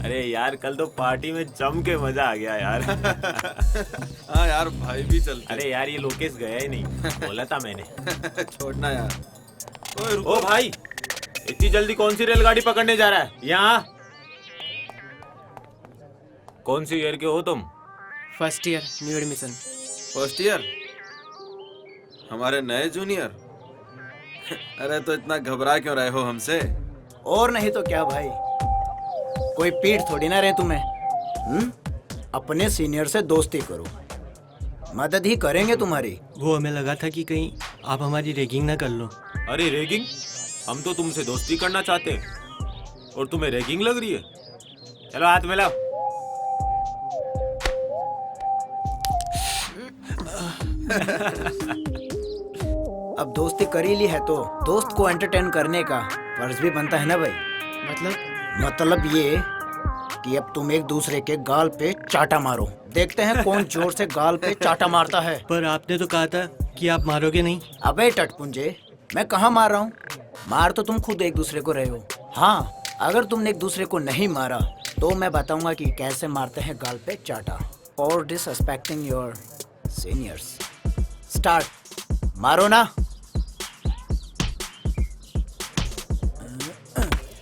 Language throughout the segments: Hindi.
अरे यार कल तो पार्टी में जम के मजा आ गया यार। हाँ यार भाई भी चलते। अरे यार ये लोकेश गया ही नहीं, बोला था मैंने। छोड़ना यार। ओए रुको। ओ भाई, इतनी जल्दी कौन सी रेलगाड़ी पकड़ने जा रहा है? यहाँ कौन सी ईयर के हो तुम? First year, new admission. First year? हमारे नए जूनियर। अरे तो इतना घबरा क्यों रहे हो हमसे? और नहीं तो क्या भाई, कोई पीठ थोड़ी ना रहे तुम्हें। अपने सीनियर से दोस्ती करो, मदद ही करेंगे तुम्हारी। वो हमें लगा था कि कहीं आप हमारी रैगिंग ना कर लो। अरे रैगिंग? हम तो तुमसे दोस्ती करना चाहते हैं और तुम्हें रैगिंग लग रही है? चलो हाथ मिलाओ। अब दोस्ती कर ही ली है तो दोस्त को एंटरटेन करने का फर्ज भी बनता है ना भाई। मतलब ये कि अब तुम एक दूसरे के गाल पे चाटा मारो, देखते हैं कौन जोर से गाल पे चाटा मारता है। पर आपने तो कहा था कि आप मारोगे नहीं। अबे टटपुंजे, मैं कहाँ मार रहा हूँ? मार तो तुम खुद एक दूसरे को रहे हो। हाँ, अगर तुमने एक दूसरे को नहीं मारा तो मैं बताऊंगा कि कैसे मारते हैं गाल पे चाटा। और डिसरिस्पेक्टिंग योर सीनियर्स। स्टार्ट। मारो ना।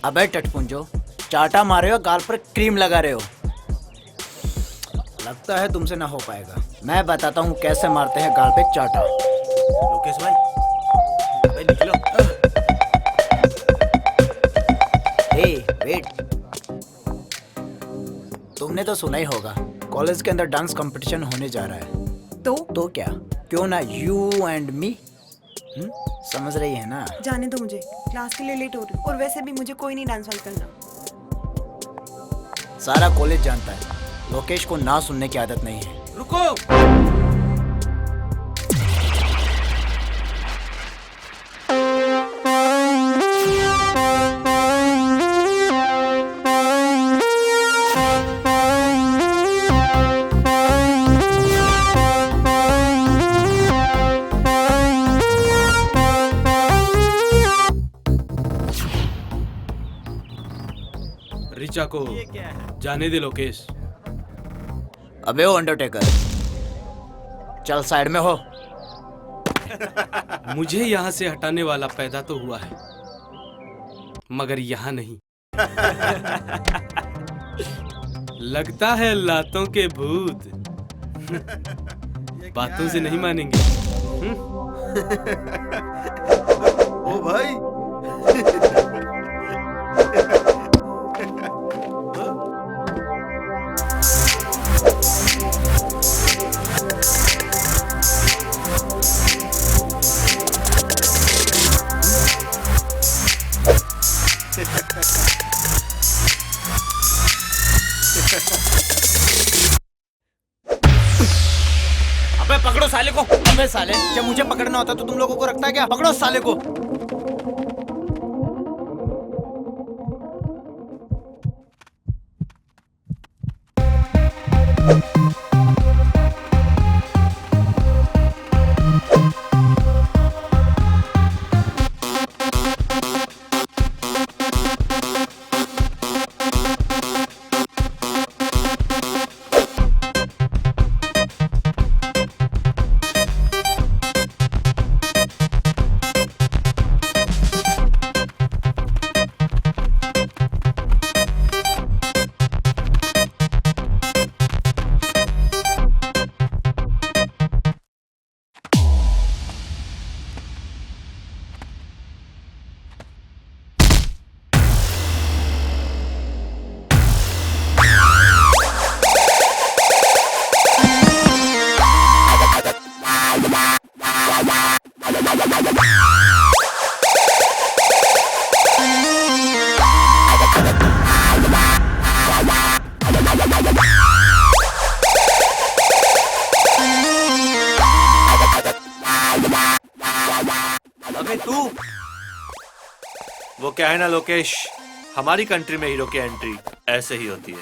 अबे टटपुंजो, चाटा मारे हो, गाल पर क्रीम लगा रहे हो। लगता है तुमसे ना हो पाएगा। मैं बताता हूँ कैसे मारते हैं गाल पे चाटा। लोकेश भाई, अबे निकलो। हे वेट, तुमने तो सुना ही होगा कॉलेज के अंदर डांस कंपटीशन होने जा रहा है। तो क्या, क्यों ना यू एंड मी? समझ रही है ना? जाने दो, मुझे क्लास के लिए लेट हो रही हूँ और वैसे भी मुझे कोई नहीं डांस वांस करना। सारा कॉलेज जानता है लोकेश को ना सुनने की आदत नहीं है। रुको। रिचा को जाने दे लोकेश। अबे ओ अंडरटेकर, चल साइड में हो। मुझे यहाँ से हटाने वाला पैदा तो हुआ है, मगर यहाँ नहीं। लगता है लातों के भूत बातों से नहीं मानेंगे। ओ भाई। अबे पकड़ो साले को। अबे साले, जब मुझे पकड़ना होता तो तुम लोगों को रखता है क्या? पकड़ो साले को। अबे तू, वो क्या है ना लोकेश, हमारी कंट्री में हीरो की एंट्री ऐसे ही होती है।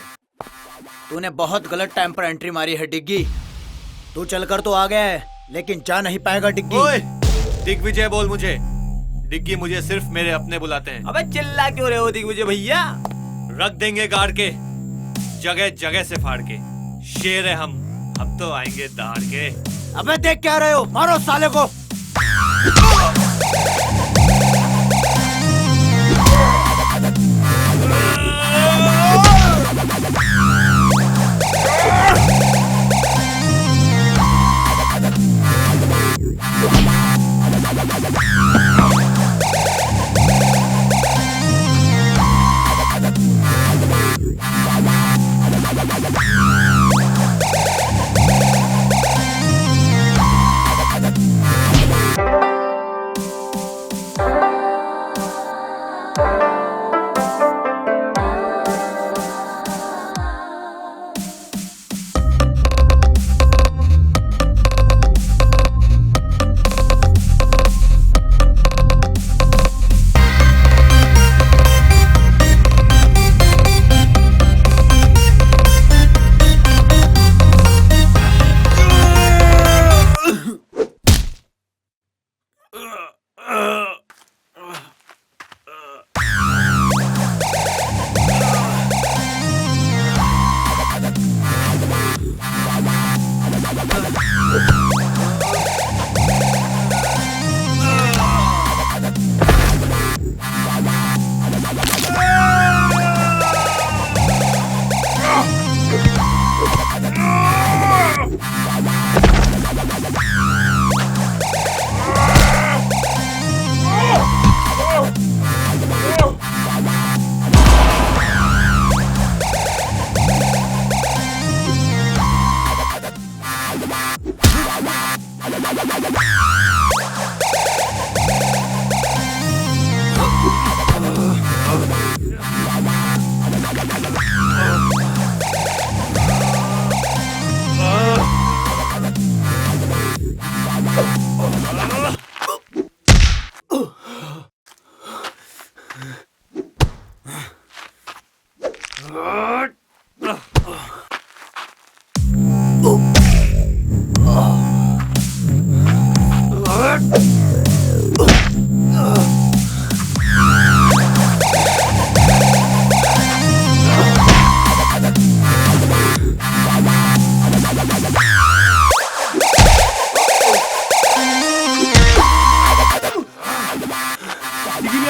तूने बहुत गलत टाइम पर एंट्री मारी है डिग्गी। तू चलकर तो आ गया है लेकिन जा नहीं पाएगा डिग्गी। ओए, दिग्विजय बोल मुझे। डिग्गी मुझे सिर्फ मेरे अपने बुलाते हैं। अबे चिल्ला क्यों रहे हो दिग्विजय भैया? रख देंगे गाड़ के, जगह जगह से फाड़ के। शेर है हम तो आएंगे दहाड़ के। अबे देख क्या रहे हो, मारो साले को।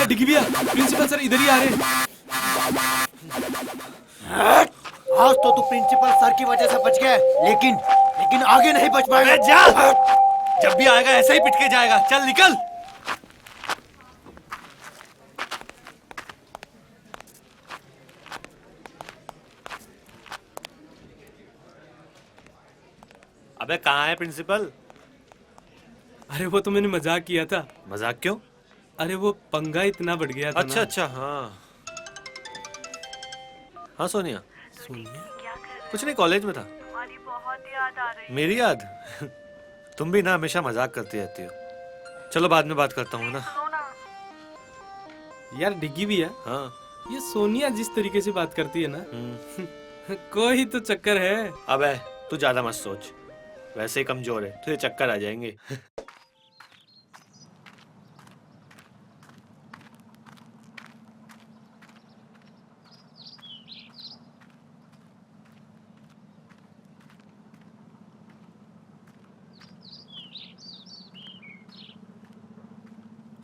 डिग्गी भैया, प्रिंसिपल सर इधर ही आ रहे हैं। आज तो तू प्रिंसिपल सर की वजह से बच गया, लेकिन आगे नहीं बच पाएगा। जा, जब भी आएगा ऐसे ही पिट के जाएगा। चल निकल। अबे कहाँ है प्रिंसिपल? अरे वो तो मैंने मजाक किया था। मजाक क्यों? अरे वो पंगा इतना बढ़ गया था अच्छा ना। अच्छा, हाँ हाँ सोनिया। सोनिया? कुछ नहीं, कॉलेज में था। तुम्हारी बहुत याद आ रही। मेरी याद? तुम भी ना हमेशा मजाक करती रहती हो। चलो बाद में बात करता हूँ ना। यार डिग्गी भैया, हाँ। ये सोनिया जिस तरीके से बात करती है ना, कोई तो चक्कर है। अबे तू ज्यादा मत सोच, वैसे ही कमजोर है, तुझे चक्कर आ जाएंगे।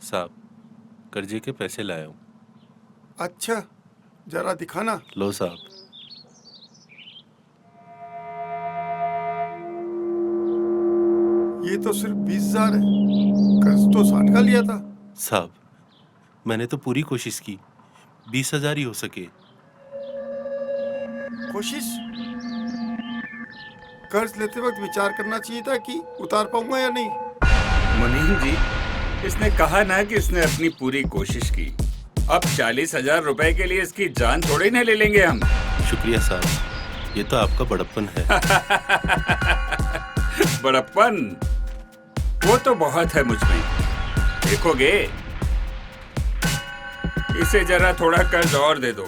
साहब, कर्जे के पैसे लाया हूँ। अच्छा, जरा दिखाना। लो साहब। ये तो सिर्फ 20,000 है, कर्ज तो 60 का लिया था। साहब, मैंने तो पूरी कोशिश की, 20,000 ही हो सके। कोशिश? कर्ज लेते वक्त विचार करना चाहिए था कि उतार पाऊंगा या नहीं। मुनीम जी, इसने कहा ना कि इसने अपनी पूरी कोशिश की। अब 40,000 रुपए के लिए इसकी जान थोड़ी ना ले लेंगे हम। शुक्रिया साहब, ये तो आपका बड़प्पन है। बड़प्पन? वो तो बहुत है मुझ में। देखोगे, इसे जरा थोड़ा कर्ज और दे दो।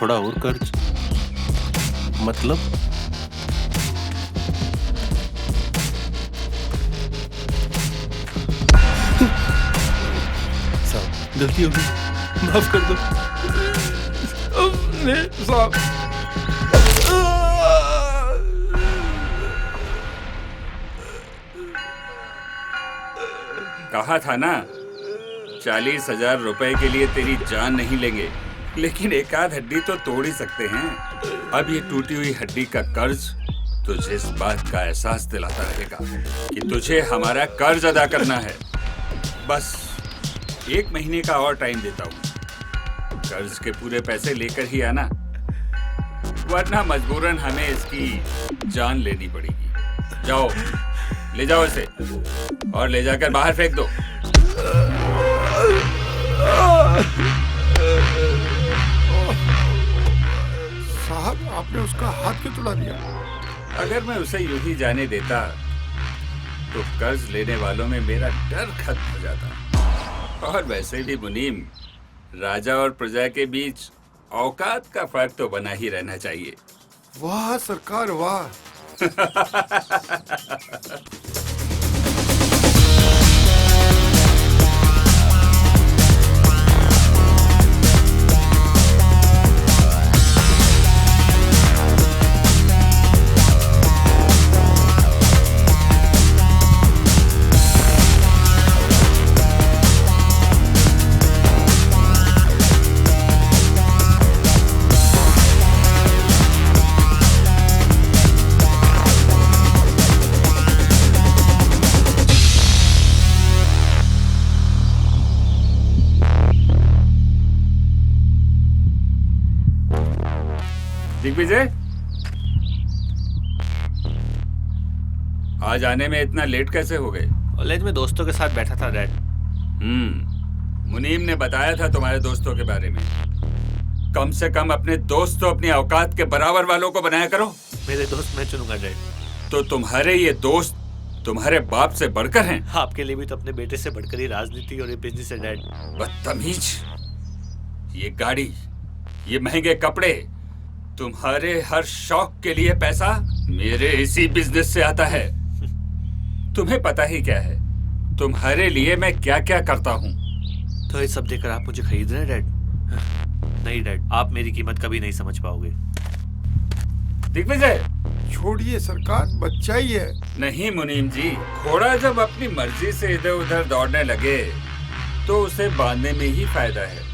थोड़ा और कर्ज? मतलब? साहब, गलती हो गई, माफ कर दो। साहब कहा था ना, 40,000 रुपए के लिए तेरी जान नहीं लेंगे, लेकिन एक आध हड्डी तो तोड़ ही सकते हैं। अब ये टूटी हुई हड्डी का कर्ज तुझे इस बात का एहसास दिलाता रहेगा कि तुझे हमारा कर्ज अदा करना है। बस 1 महीने का और टाइम देता हूँ। कर्ज के पूरे पैसे लेकर ही आना, वरना मजबूरन हमें इसकी जान लेनी पड़ेगी। जाओ, ले जाओ इसे और ले जाकर बाहर फेंक दो। साहब, आपने उसका हाथ क्यों तोड़ा दिया? अगर मैं उसे यूं ही जाने देता तो कर्ज लेने वालों में मेरा डर खत्म हो जाता। और वैसे भी मुनीम, राजा और प्रजा के बीच औकात का फर्क तो बना ही रहना चाहिए। वाह सरकार, वाह। दिग्विजय, आज आने में इतना लेट कैसे हो गए? कॉलेज में दोस्तों के साथ बैठा था डैड। मुनीम ने बताया था तुम्हारे दोस्तों के बारे में। कम से कम अपने दोस्त तो अपनी औकात के बराबर वालों को बनाया करो। मेरे दोस्त मैं चुनूंगा डैड। तो तुम्हारे ये दोस्त तुम्हारे बाप से बढ़कर हैं? आपके लिए भी तो अपने बेटे से बढ़कर ही राजनीति और ये बिजनेस है डैड। बदतमीज, ये गाड़ी, ये महंगे कपड़े, तुम्हारे हर शौक के लिए पैसा मेरे इसी बिजनेस से आता है। तुम्हें पता ही क्या है तुम्हारे लिए मैं क्या क्या करता हूँ। तो ये सब देकर आप मुझे खरीद रहे हैं डैड? नहीं डैड, आप मेरी कीमत कभी नहीं समझ पाओगे। दिग्विजय, छोड़िए सरकार, बच्चा ही है। नहीं मुनीम जी, घोड़ा जब अपनी मर्जी से इधर उधर दौड़ने लगे तो उसे बांधने में ही फायदा है।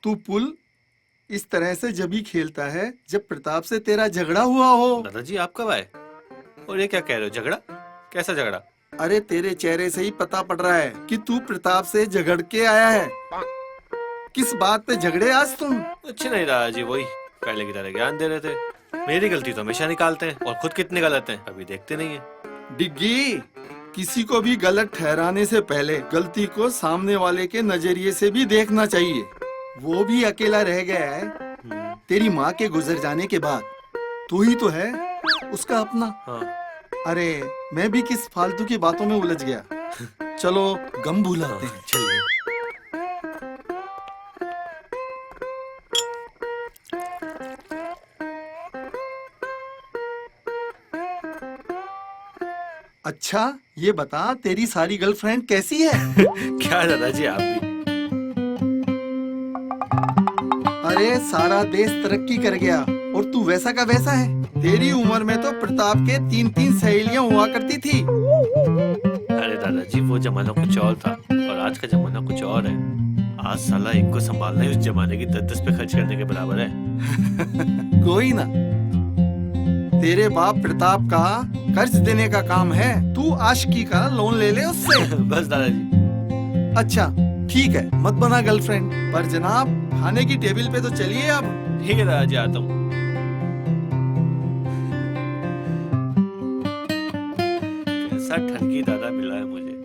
तू पुल इस तरह से जब ही खेलता है जब प्रताप से तेरा झगड़ा हुआ हो। दादाजी आप कब आए? और ये क्या कह रहे हो, झगड़ा? कैसा झगड़ा? अरे तेरे चेहरे से ही पता पड़ रहा है कि तू प्रताप से झगड़ के आया है। किस बात पे झगड़े आज तुम? कुछ नहीं दादाजी, वही पहले की तरह ज्ञान दे रहे थे। मेरी गलती तो हमेशा निकालते हैं और खुद कितने गलत हैं अभी देखते नहीं है। डिग्गी, किसी को भी गलत ठहराने से पहले गलती को सामने वाले के नजरिए से भी देखना चाहिए। वो भी अकेला रह गया है तेरी माँ के गुजर जाने के बाद। तू ही तो है उसका अपना। हाँ। अरे मैं भी किस फालतू की बातों में उलझ गया। चलो गम भुलाते हैं। चलिए। अच्छा ये बता, तेरी सारी गर्लफ्रेंड कैसी है? क्या दादाजी आप भी? अरे सारा देश तरक्की कर गया और तू वैसा का वैसा है। तेरी उम्र में तो प्रताप के 3-3 सहेलियां हुआ करती थी। अरे दादाजी वो जमाना कुछ और था और आज का जमाना कुछ और है। आज साला एक को संभालना ही उस जमाने की 10-10 पे खर्च करने के बराबर है। कोई ना, तेरे बाप प्रताप का कर्ज देने का काम है। तू आशिकी का लोन ले ले उससे। बस दादाजी। अच्छा ठीक है, मत बना गर्लफ्रेंड, पर जनाब खाने की टेबल पे तो चलिए अब। ठीक है दादाजी, आता हूँ। कैसा ठगी दादा मिला है मुझे।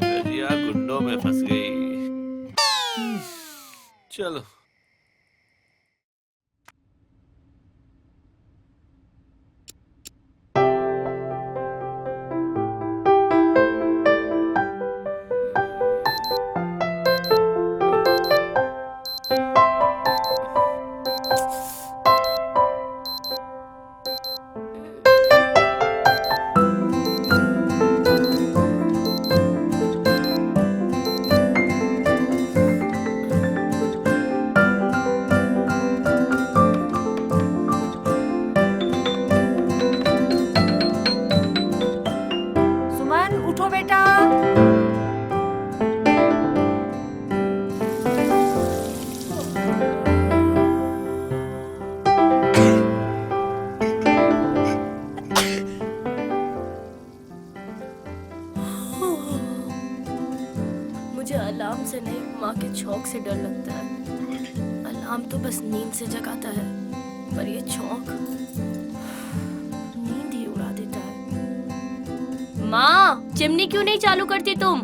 रजिया गुंडों में फंस गई। चलो। चौक से डर लगता है। अलार्म तो बस नींद से जगाता है, पर ये चौक नींद ही उड़ा देता है। माँ, चिमनी क्यों नहीं चालू करती तुम?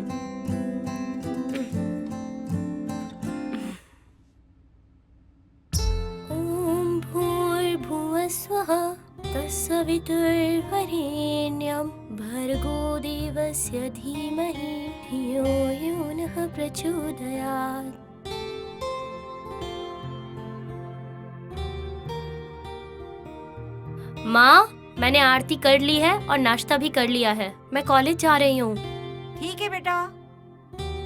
ओम भूर्भुवः स्वः तत्सवितुर्वरेण्यं भर्गो देवस्य धीमहि धियो यो नः प्रचोदयात्। माँ, मैंने आरती कर ली है और नाश्ता भी कर लिया है। मैं कॉलेज जा रही हूँ। ठीक है बेटा।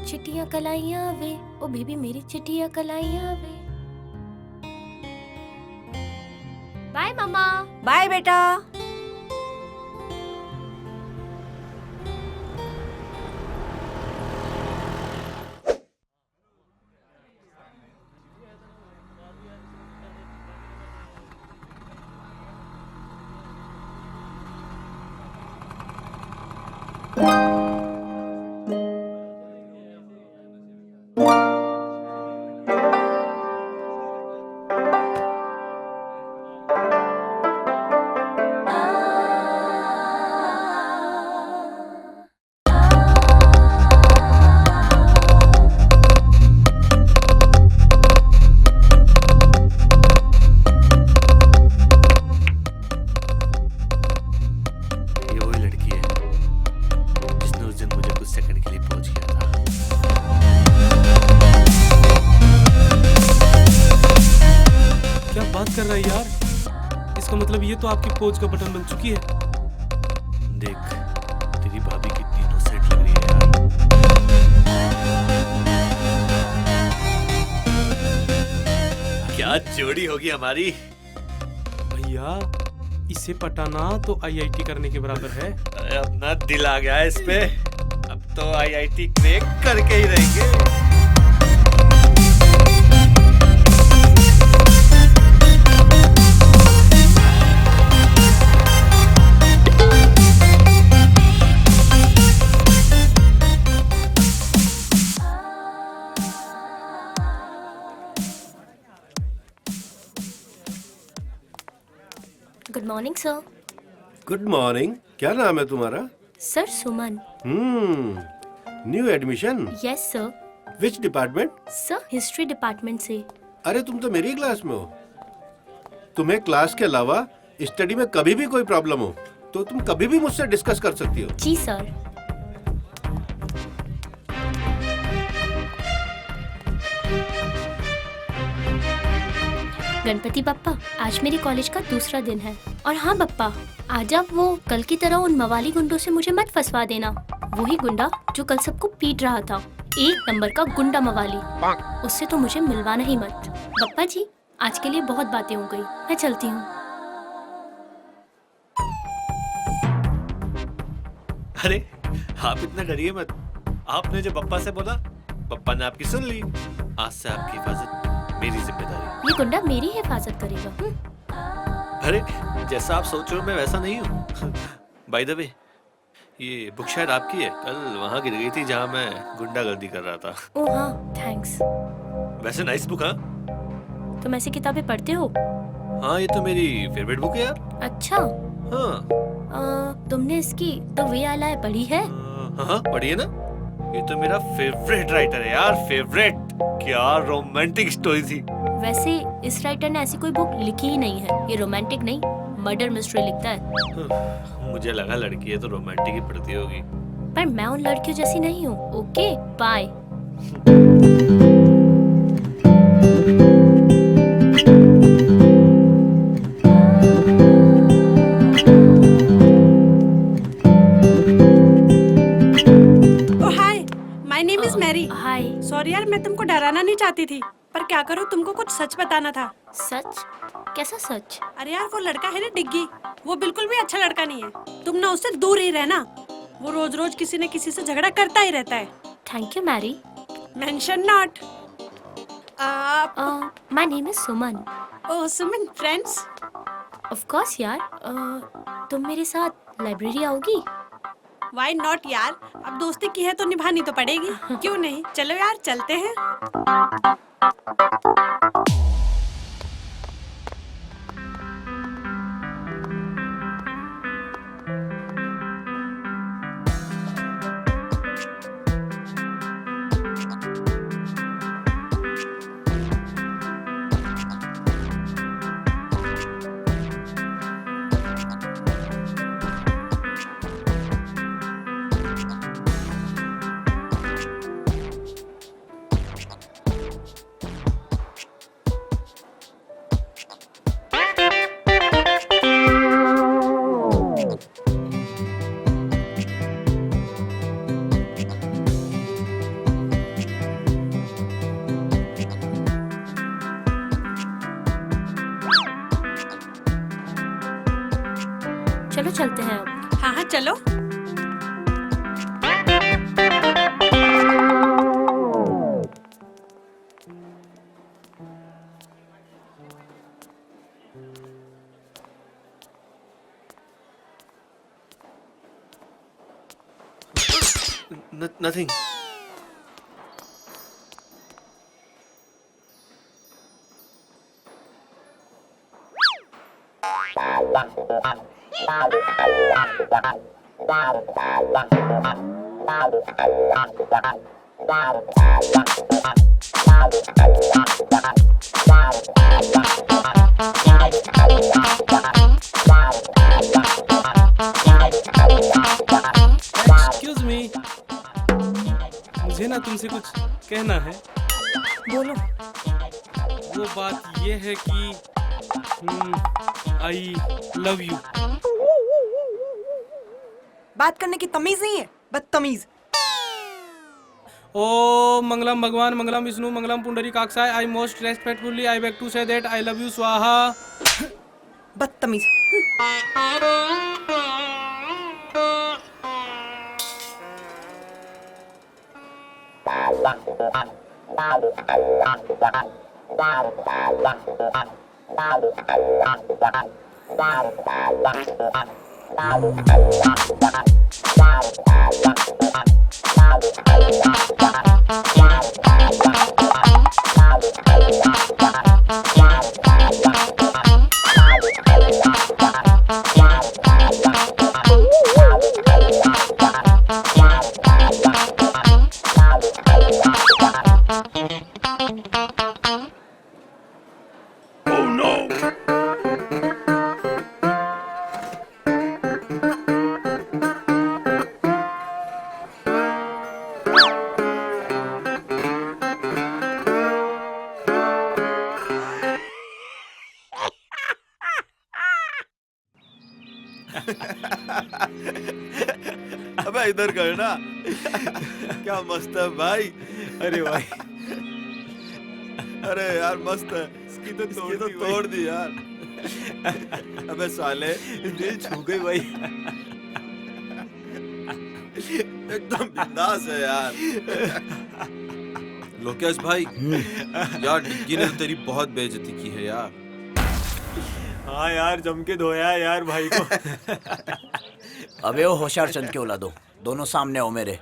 चिट्टियाँ कलाइयाँ वे, ओ बेबी मेरी चिट्टियाँ कलाइयाँ वे। बाय मम्मा। बाय बेटा। ये वही लड़की है जिसने उस दिन मुझे कुछ सेकंड के लिए पहुंच किया था। क्या बात कर रहा है यार? इसका मतलब ये तो आपकी पोज का बटन बन चुकी है। देख, तेरी भाभी की तीनों सेट लग रही है यार। क्या जोड़ी होगी हमारी। भैया, इसे पटाना तो आईआईटी करने के बराबर है। अरे अपना दिल आ गया है इस पे। अब तो आईआईटी क्रैक करके ही रहेंगे। Good morning sir. Good morning. क्या नाम है तुम्हारा? Sir Suman. New admission? Yes sir. Which department? Sir history department से। अरे तुम तो मेरी क्लास में हो। तुम्हें क्लास के अलावा स्टडी में कभी भी कोई प्रॉब्लम हो तो तुम कभी भी मुझसे डिस्कस कर सकती हो। जी सर। गणपति बप्पा, आज मेरे कॉलेज का दूसरा दिन है। और हाँ बप्पा, आज आप वो कल की तरह उन मवाली गुंडों से मुझे मत फंसवा देना। वही गुंडा जो कल सबको पीट रहा था, एक नंबर का गुंडा मवाली। उससे तो मुझे मिलवाना ही मत। बप्पा जी, आज के लिए बहुत बातें हो गई, मैं चलती हूँ। अरे आप इतना डरिए मत। आपने जो पप्पा से बोला, पप्पा ने आपकी सुन ली। आज से आपकी हिफाजत मेरी जिम्मेदारी। ये गुंडा मेरी हिफाजत करेगा। अरे जैसा आप सोच रहे हो मैं वैसा नहीं हूँ। बाय द वे, ये बुक शायद आपकी है। कल वहाँ गिर गई थी जहाँ मैं गुंडागर्दी कर रहा था। ओह हाँ, थैंक्स। वैसे नाइस बुक। हाँ, तुम ऐसी किताबें पढ़ते हो? हाँ ये तो मेरी फेवरेट बुक है यार। अच्छा। हाँ। तुमने इसकी द वे आई लाई पढ़ी है? हाँ पढ़िए ना। ये तो मेरा फेवरेट राइटर है यार, फेवरेट। क्या रोमांटिक स्टोरी थी। वैसे इस राइटर ने ऐसी कोई बुक लिखी ही नहीं है। ये रोमांटिक नहीं, मर्डर मिस्ट्री लिखता है। मुझे लगा लड़की है तो रोमांटिक ही पढ़ती होगी। पर मैं उन लड़कियों जैसी नहीं हूँ। Okay bye. हाय। सॉरी यार, मैं तुमको डराना नहीं चाहती थी, पर क्या करूँ, तुमको कुछ सच बताना था। सच? कैसा सच? अरे यार, वो लड़का है ना डिग्गी, वो बिल्कुल भी अच्छा लड़का नहीं है। तुम ना उससे दूर ही रहना। वो रोज रोज किसी न किसी से झगड़ा करता ही रहता है। Thank you Mary. Mention not. My name is Suman. Oh Suman, friends? Of course यार। तुम मेरे साथ लाइब्रेरी आओगी? Why not यार? अब दोस्ती की है तो निभानी तो पड़ेगी। क्यों नहीं? चलो यार चलते हैं। चलो चलते हैं अब। हाँ हाँ चलो। Nothing. एक्सक्यूज मी, मुझे ना तुमसे कुछ कहना है। बोलो। वो बात ये है कि आई लव यू। बात करने की तमीज नहीं है, बदतमीज। ओ मंगलम भगवान, मंगलम विष्णु, मंगलम पुंडरीकाक्षाय। I most respectfully I beg to say that I love you स्वाहा। बदतमीज। अबे इधर कर ना। क्या मस्त है भाई। अरे भाई, अरे यार मस्त है। इसकी तो तोड़ दी यार। अबे साले दिल छू गई भाई। एकदम बिंदास है यार। लोकेश भाई, यार डिग्गी ने तो तेरी बहुत बेइज्जती की है यार। हाँ यार, जम के धोया है यार भाई को। अबे वो होशियार चंद के औलादो, दोनों सामने हो मेरे।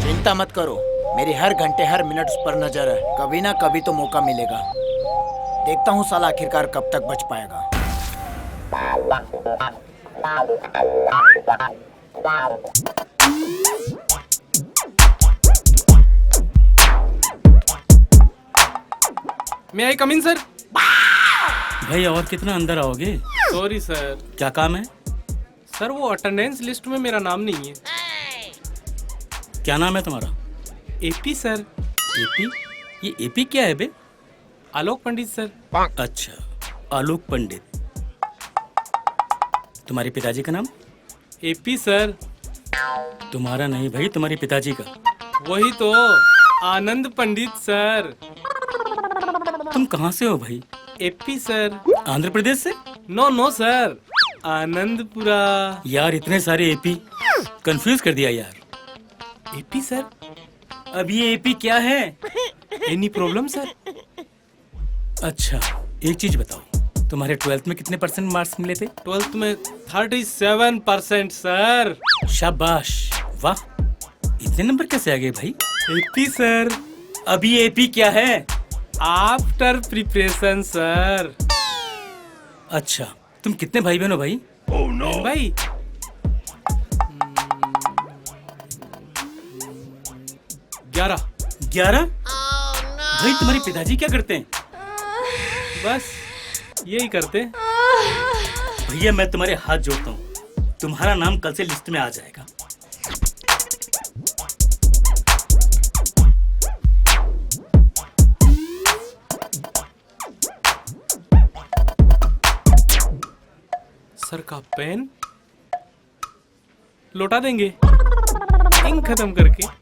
चिंता मत करो, मेरी हर घंटे हर मिनट उस पर नजर है। कभी ना कभी तो मौका मिलेगा। देखता हूँ साला आखिरकार कब तक बच पाएगा। मैं आई कम इन सर। भाई और कितना अंदर आओगे? Sorry sir. क्या काम है? सर वो अटेंडेंस लिस्ट में मेरा नाम नहीं है। क्या नाम है तुम्हारा? AP sir. एपी? ये एपी क्या है बे? आलोक पंडित सर। अच्छा, आलोक पंडित। तुम्हारे पिताजी का नाम? AP sir. तुम्हारा नहीं भाई, तुम्हारे पिताजी का। वही तो, आनंद पंडित सर। तुम कहाँ से हो भाई? AP sir. आंध्र प्रदेश से? No no sir, Anandpura. यार इतने सारे एपी, कंफ्यूज कर दिया यार। AP sir. अब ये एपी क्या है? Any problem sir? अच्छा, एक चीज बताओ, तुम्हारे 12th में कितने % मार्क्स मिले थे? 12th में 37% सर। शाबाश, वाह, इतने नंबर कैसे आ गए भाई? AP sir. अभी एपी क्या है? After preparation sir. अच्छा, तुम कितने भाई बहन हो भाई? ओह नो भाई, 11। 11? भाई तुम्हारे पिताजी क्या करते हैं? बस यही करते। भैया मैं तुम्हारे हाथ जोड़ता हूँ, तुम्हारा नाम कल से लिस्ट में आ जाएगा। सर का पेन लौटा देंगे इंक खत्म करके।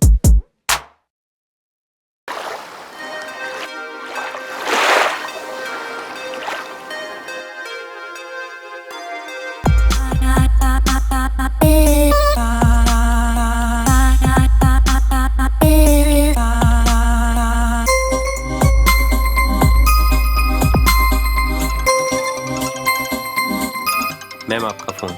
मैम आपका फोन।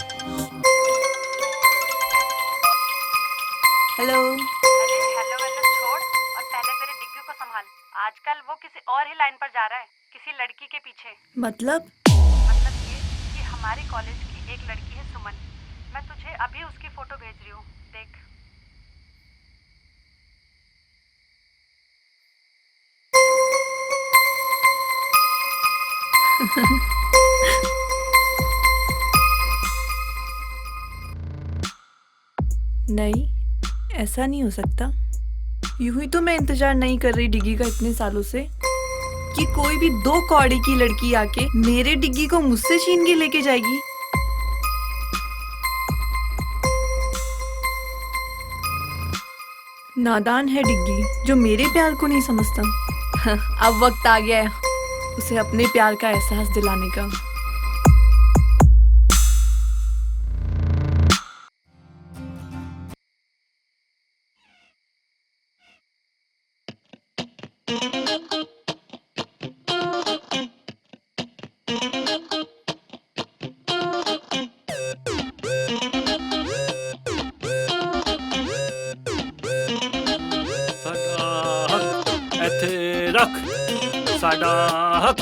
हेलो। अरे हेलो वेलो छोड़ और पहले मेरे डिग्गी को संभाल। आजकल वो किसी और ही लाइन पर जा रहा है, किसी लड़की के पीछे। मतलब ये कि हमारे कॉलेज की एक लड़की है सुमन, मैं तुझे अभी उसकी फोटो भेज रही हूँ, देख। नहीं, ऐसा नहीं हो सकता। यूं ही तो मैं इंतजार नहीं कर रही डिग्गी का इतने सालों से कि कोई भी 2 कौड़ी की लड़की आके मेरे डिग्गी को मुझसे छीन के लेके जाएगी। नादान है डिग्गी जो मेरे प्यार को नहीं समझता। अब वक्त आ गया है उसे अपने प्यार का एहसास दिलाने का। साडा हक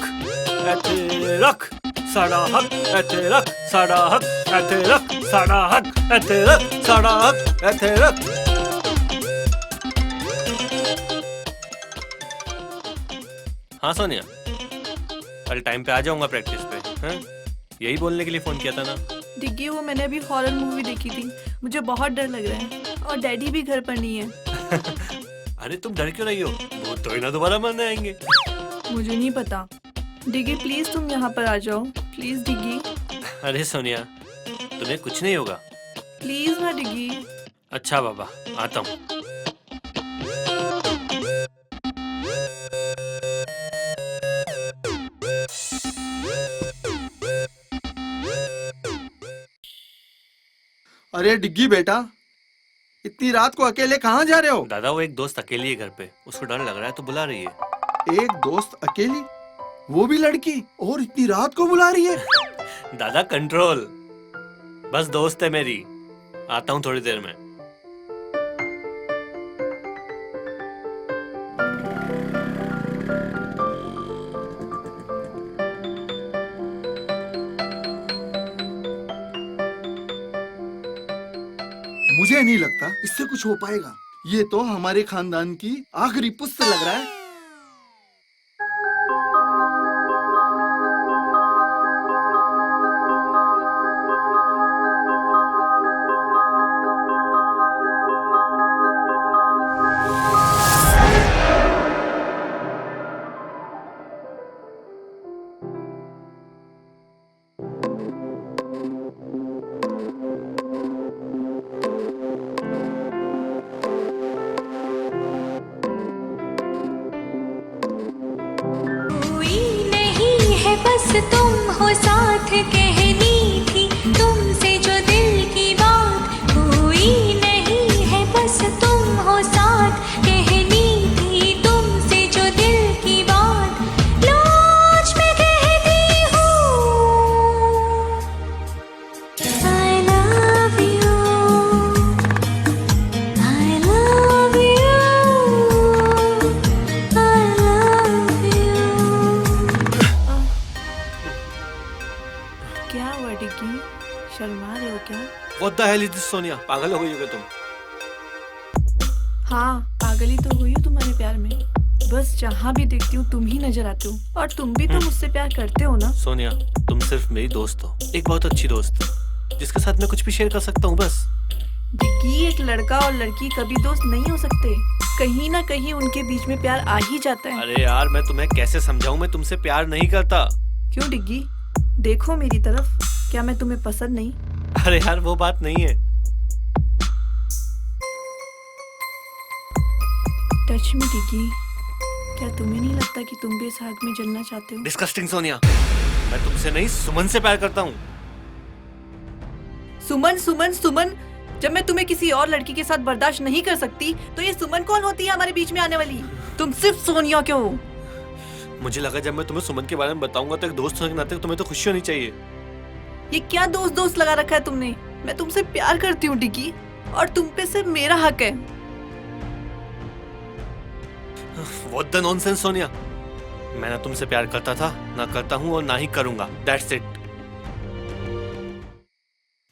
ऐथे रख, साडा हक ऐथे रख, साडा हक ऐथे रख, साडा हक ऐथे रख, साडा हक ऐथे रख। हाँ सोनिया, कल टाइम पे आ जाऊंगा प्रैक्टिस पे। हाँ, यही बोलने के लिए फोन किया था ना। डिग्गी वो मैंने अभी हॉरर मूवी देखी थी, मुझे बहुत डर लग रहा है और डैडी भी घर पर नहीं है। अरे तुम डर क्यों रही हो, वो तो ही ना दोबारा मरने आएंगे। मुझे नहीं पता। डिग्गी प्लीज तुम यहाँ पर आ जाओ, प्लीज डिग्गी। अरे सोनिया, तुम्हें कुछ नहीं होगा। प्लीज ना डिग्गी। अच्छा बाबा, आता हूँ। अरे डिग्गी बेटा, इतनी रात को अकेले कहाँ जा रहे हो? दादा वो एक दोस्त अकेली है घर पे, उसको डर लग रहा है तो बुला रही है। एक दोस्त अकेली, वो भी लड़की, और इतनी रात को बुला रही है? दादा कंट्रोल, बस दोस्त है मेरी, आता हूँ थोड़ी देर में। मुझे नहीं लगता इससे कुछ हो पाएगा। ये तो हमारे खानदान की आखिरी पुस्त लग रहा है। बस तुम हो साथ, कहनी थी तुमसे जो दिल की बात, हुई What the hell is this, Sonia? पागल हो गई हो क्या तुम? हाँ, पागल ही तो हुई हूँ तुम्हारे प्यार में। बस जहाँ भी देखती हूँ तुम ही नजर आते हो, और तुम भी तो मुझसे प्यार करते हो ना? सोनिया, तुम सिर्फ मेरी दोस्त हो, एक बहुत अच्छी दोस्त, जिसके साथ मैं कुछ भी शेयर कर सकता हूँ बस। डिग्गी, एक लड़का और लड़की कभी दोस्त नहीं हो सकते। कहीं ना कहीं उनके बीच में प्यार आ ही जाता है। अरे यार, मैं तुम्हें कैसे समझाऊं, मैं तुमसे प्यार नहीं करता। क्यों डिग्गी? देखो मेरी तरफ, क्या मैं तुम्हें पसंद नहीं? अरे यार, वो बात नहीं है। टच मी डिग्गी, क्या तुम्हें नहीं लगता कि तुम भी इस आग में जलना चाहते हो? डिस्कस्टिंग सोनिया, मैं तुमसे नहीं सुमन से प्यार करता हूँ। सुमन सुमन सुमन, जब मैं तुम्हें किसी और लड़की के साथ बर्दाश्त नहीं कर सकती, तो ये सुमन कौन होती है हमारे बीच में आने वाली? तुम सिर्फ सोनिया क्यों हो? मुझे लगा जब मैं तुम्हें सुमन के बारे में बताऊंगा तो एक दोस्त होने के नाते तुम्हें तो खुशी होनी चाहिए। ये क्या दोस्त दोस्त लगा रखा है तुमने? मैं तुमसे प्यार करती हूँ डिग्गी, और तुम पे सिर्फ मेरा हक है। What the nonsense, Sonia? मैं ना तुमसे प्यार करता था, ना करता हूँ और ना ही करूंगा। That's it.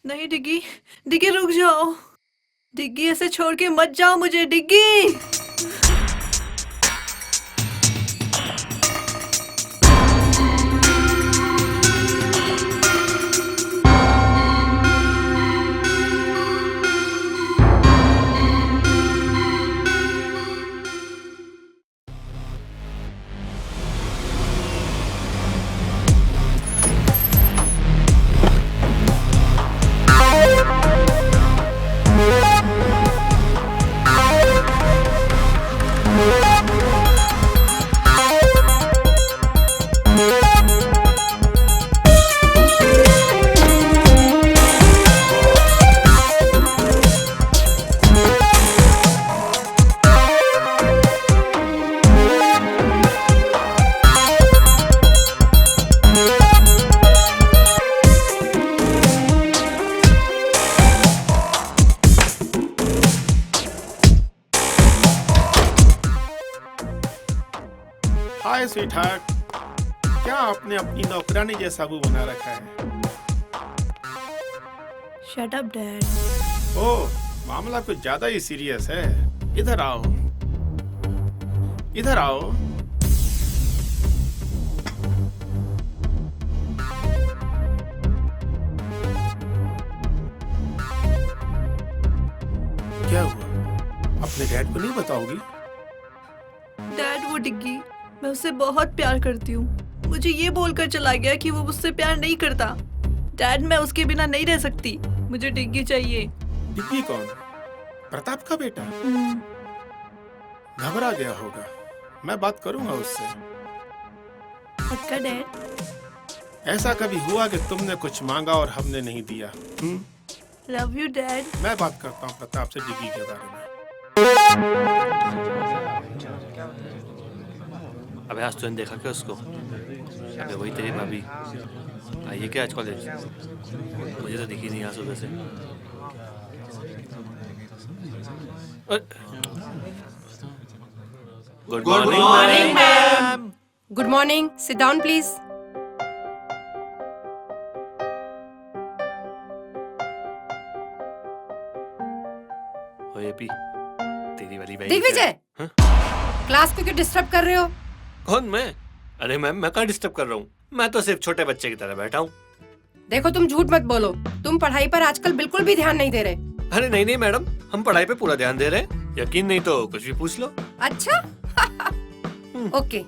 नहीं डिग्गी, डिग्गी रुक जाओ। डिग्गी, ऐसे छोड़ के मत जाओ मुझे डिग्गी। हाय स्वीटहार्ट, क्या आपने अपनी नौकरानी जैसा मुंह बना रखा है? Shut up dad. ओह, मामला कुछ ज्यादा ही सीरियस है। इधर आओ, इधर आओ। क्या हुआ? अपने डैड को नहीं बताओगी? डैड, वो डिग्गी, मैं उससे बहुत प्यार करती हूँ। मुझे ये बोलकर चला गया कि वो मुझसे प्यार नहीं करता। डैड, मैं उसके बिना नहीं रह सकती। मुझे डिग्गी चाहिए। डिग्गी कौन? प्रताप का बेटा? घबरा गया होगा। मैं बात करूंगा उससे। पक्का डैड? ऐसा कभी हुआ कि तुमने कुछ मांगा और हमने नहीं दिया? Love you dad. मैं बात करता हूँ प्रताप से डिग्गी के बारे में। अबे आज तूने देखा क्या उसको? अबे वही तेरी भाभी आई है क्या आज कॉलेज? मुझे तो दिखी नहीं आज सुबह से। Good morning ma'am. Good morning, sit down please. ओए पी, तेरी वाली बहन। दिग्विजय, क्लास को क्यों डिस्टर्ब कर रहे हो? कौन मैं? अरे मैम, मैं कहाँ डिस्टर्ब कर रहा हूँ? मैं तो सिर्फ छोटे बच्चे की तरह बैठा हूँ। देखो, तुम झूठ मत बोलो। तुम पढ़ाई पर आजकल बिल्कुल भी ध्यान नहीं दे रहे। अरे नहीं नहीं मैडम, हम पढ़ाई पे पूरा ध्यान दे रहे हैं। यकीन नहीं तो कुछ भी पूछ लो। अच्छा ओके,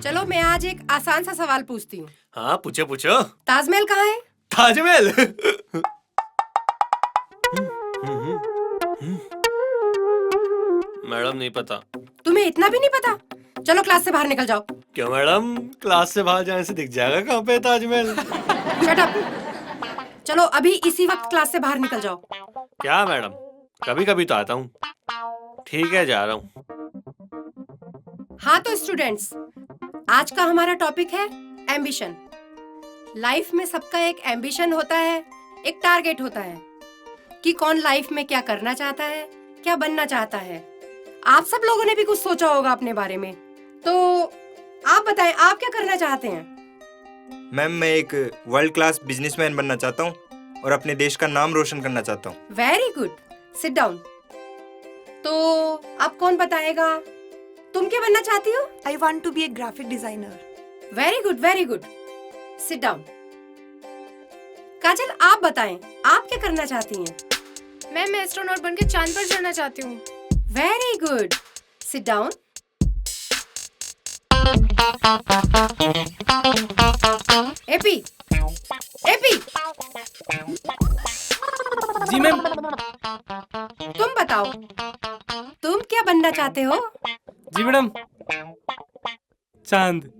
चलो मैं आज एक आसान सा सवाल पूछती हूँ। हाँ पूछो पूछो। ताजमहल कहाँ है? ताजमहल? मैडम नहीं पता। तुम्हें इतना भी नहीं पता? चलो क्लास से बाहर निकल जाओ। क्यों मैडम, क्लास से बाहर जाने से दिख जाएगा कहाँ पे ताजमहल? Shut up. चलो अभी इसी वक्त क्लास से बाहर निकल जाओ। क्या मैडम, कभी कभी तो आता हूँ। ठीक है, जा रहा हूँ। हाँ तो स्टूडेंट्स, आज का हमारा टॉपिक है एम्बिशन। लाइफ में सबका एक एम्बिशन होता है, एक टारगेट होता है कि कौन लाइफ में क्या करना चाहता है, क्या बनना चाहता है। आप सब लोगों ने भी कुछ सोचा होगा अपने बारे में, तो आप बताएं, आप क्या करना चाहते हैं? मैम, मैं एक वर्ल्ड क्लास बिजनेसमैन बनना चाहता हूँ और अपने देश का नाम रोशन करना चाहता हूँ। Very good, sit down. तो अब कौन बताएगा, तुम क्या बनना चाहती हो? I want to be a graphic designer. Very good, very good, sit down. Kajal, आप बताएं, आप क्या करना चाहती हैं? मैं एस्ट्रोनॉट बनके चांद पर चढ़ना चाहती हूँ। Very good, sit down. एपी, एपी, जी मैम। तुम बताओ, तुम क्या बनना चाहते हो? जी मैडम, चांद।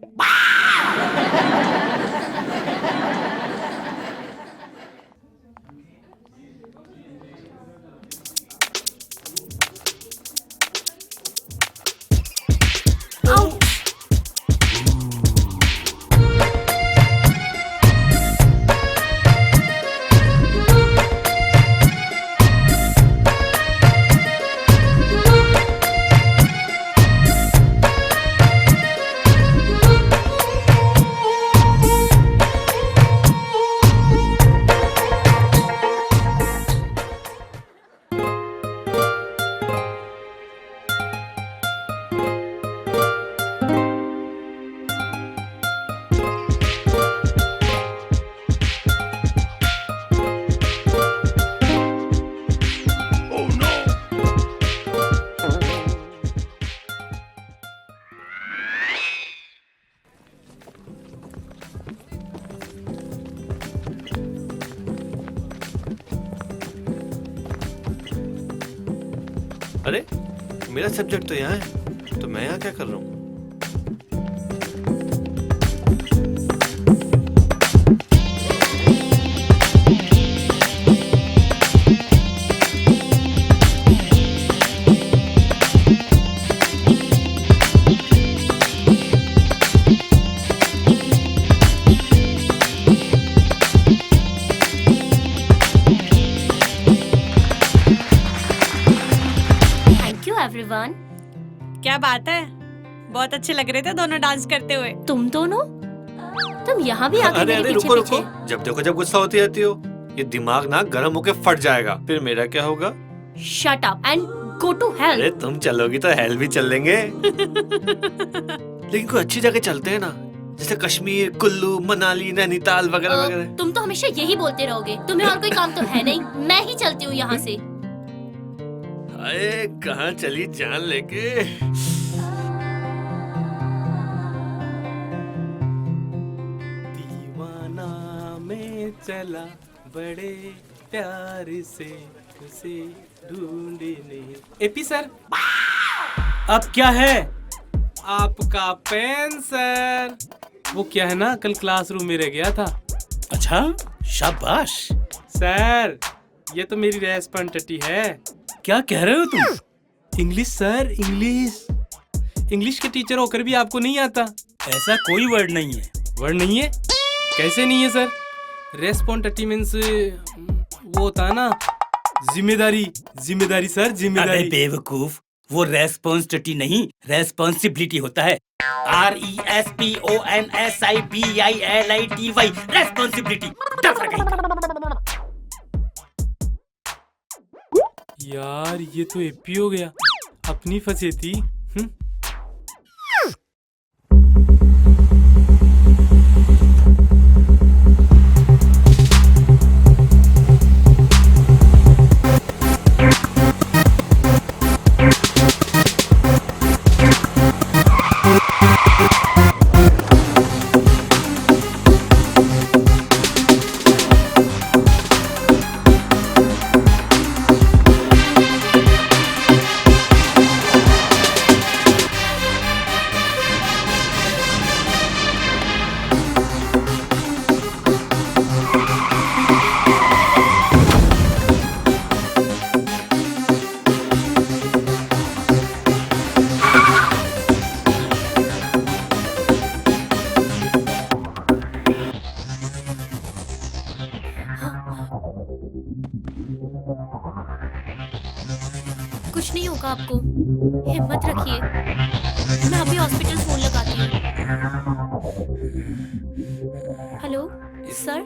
अरे मेरा सब्जेक्ट तो यहाँ है, तो मैं यहाँ क्या कर रहा हूँ? एवरीवन। क्या बात है, बहुत अच्छे लग रहे थे दोनों डांस करते हुए। तुम दोनों, तुम यहाँ भी आके मेरे पीछे रुको, जब देखो जब गुस्सा होती रहती हो, ये दिमाग ना गर्म होके फट जाएगा, फिर मेरा क्या होगा? Shut up and go to hell. अरे तुम चलोगी तो हेल भी चल लेंगे। लेकिन कोई अच्छी जगह चलते हैं ना, जैसे कश्मीर, कुल्लू, मनाली, नैनीताल वगैरह वगैरह। तुम तो हमेशा यही बोलते रहोगे, तुम्हें और कोई काम तो है नहीं। मैं ही चलती हूँ यहाँ से। अरे कहाँ चली जान लेके? दीवाना में चला बड़े प्यार से उसे ढूंढने। एपी सर, अब क्या है? आपका पेन सर। वो क्या है ना, कल क्लासरूम में रह गया था। अच्छा, शाबाश। सर ये तो मेरी रेस्पॉन्सिबिलिटी है। क्या कह रहे हो तुम? इंग्लिश सर, इंग्लिश के टीचर होकर भी आपको नहीं आता? ऐसा कोई वर्ड नहीं है। वर्ड नहीं है? कैसे नहीं है सर? रेस्पॉन्सिबिलिटी मींस वो होता है ना, जिम्मेदारी जिम्मेदारी सर, जिम्मेदारी। अबे बेवकूफ, वो रेस्पॉन्सिबिलिटी नहीं, रेस्पॉन्सिबिलिटी होता है। RESPONSIBILITY, responsibility. यार ये तो एपी हो गया, अपनी फंसे थी। कुछ नहीं होगा आपको, हिम्मत रखिए। मैं अभी हॉस्पिटल फोन लगाती हूँ। हेलो सर,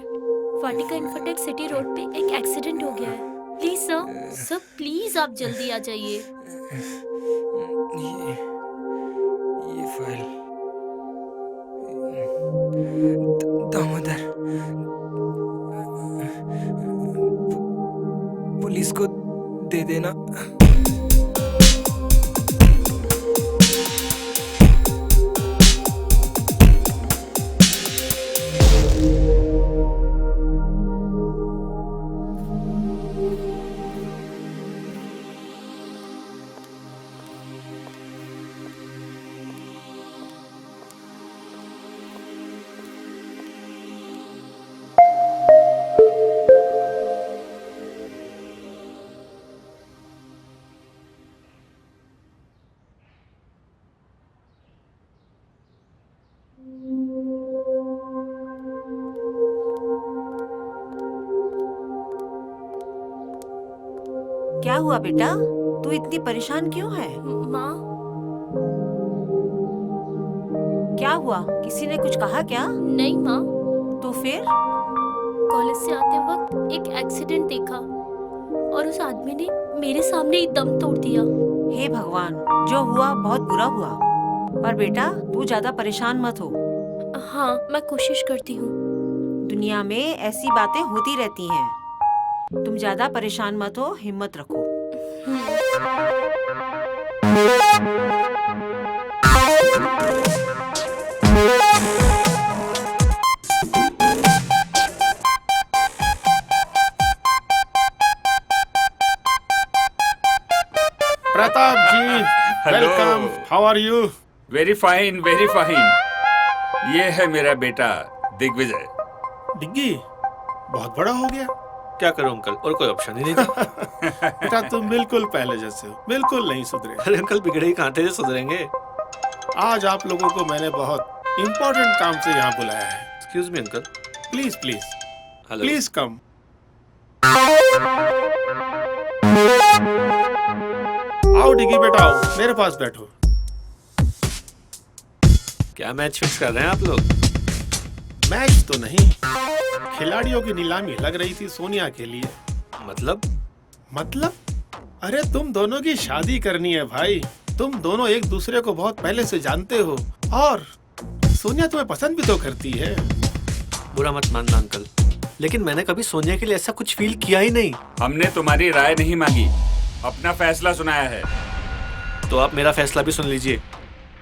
वाटिका इन्फोटेक सिटी रोड पे एक एक्सीडेंट हो गया है। प्लीज सर, सर प्लीज आप जल्दी आ जाइए। ये फाइल दामोदर, पुलिस को दे देना। क्या हुआ बेटा, तू इतनी परेशान क्यों है? माँ, क्या हुआ, किसी ने कुछ कहा क्या? नहीं माँ। तो फिर? कॉलेज से आते वक्त एक एक्सीडेंट देखा और उस आदमी ने मेरे सामने ही दम तोड़ दिया। हे भगवान, जो हुआ बहुत बुरा हुआ, पर बेटा तू ज्यादा परेशान मत हो। हाँ, मैं कोशिश करती हूँ। दुनिया में ऐसी बातें होती रहती हैं, तुम ज्यादा परेशान मत हो, हिम्मत रखो। Pratap ji, welcome. How are you? Very fine, very fine. ये है मेरा बेटा दिग्विजय। डिग्गी बहुत बड़ा हो गया। क्या करूं अंकल, और कोई ऑप्शन ही नहीं था। बेटा तुम बिल्कुल पहले जैसे हो, बिल्कुल नहीं सुधरे। अरे अंकल, बिगड़े ही कहां थे जो सुधरेंगे। आज आप लोगों को मैंने बहुत इम्पोर्टेंट काम से यहाँ बुलाया है। Excuse me uncle. Please please hello. Please come. आओ डिग्गी बेटा, आओ मेरे पास बैठो। क्या मैच फिक्स कर रहे हैं आप लोग? मैच तो नहीं, खिलाड़ियों की नीलामी लग रही थी सोनिया के लिए। मतलब? अरे तुम दोनों की शादी करनी है भाई। तुम दोनों एक दूसरे को बहुत पहले से जानते हो और सोनिया तुम्हें पसंद भी तो करती है। बुरा मत मानना अंकल, लेकिन मैंने कभी सोनिया के लिए ऐसा कुछ फील किया ही नहीं। हमने तुम्हारी राय नहीं मांगी, अपना फैसला सुनाया है। तो आप मेरा फैसला भी सुन लीजिए।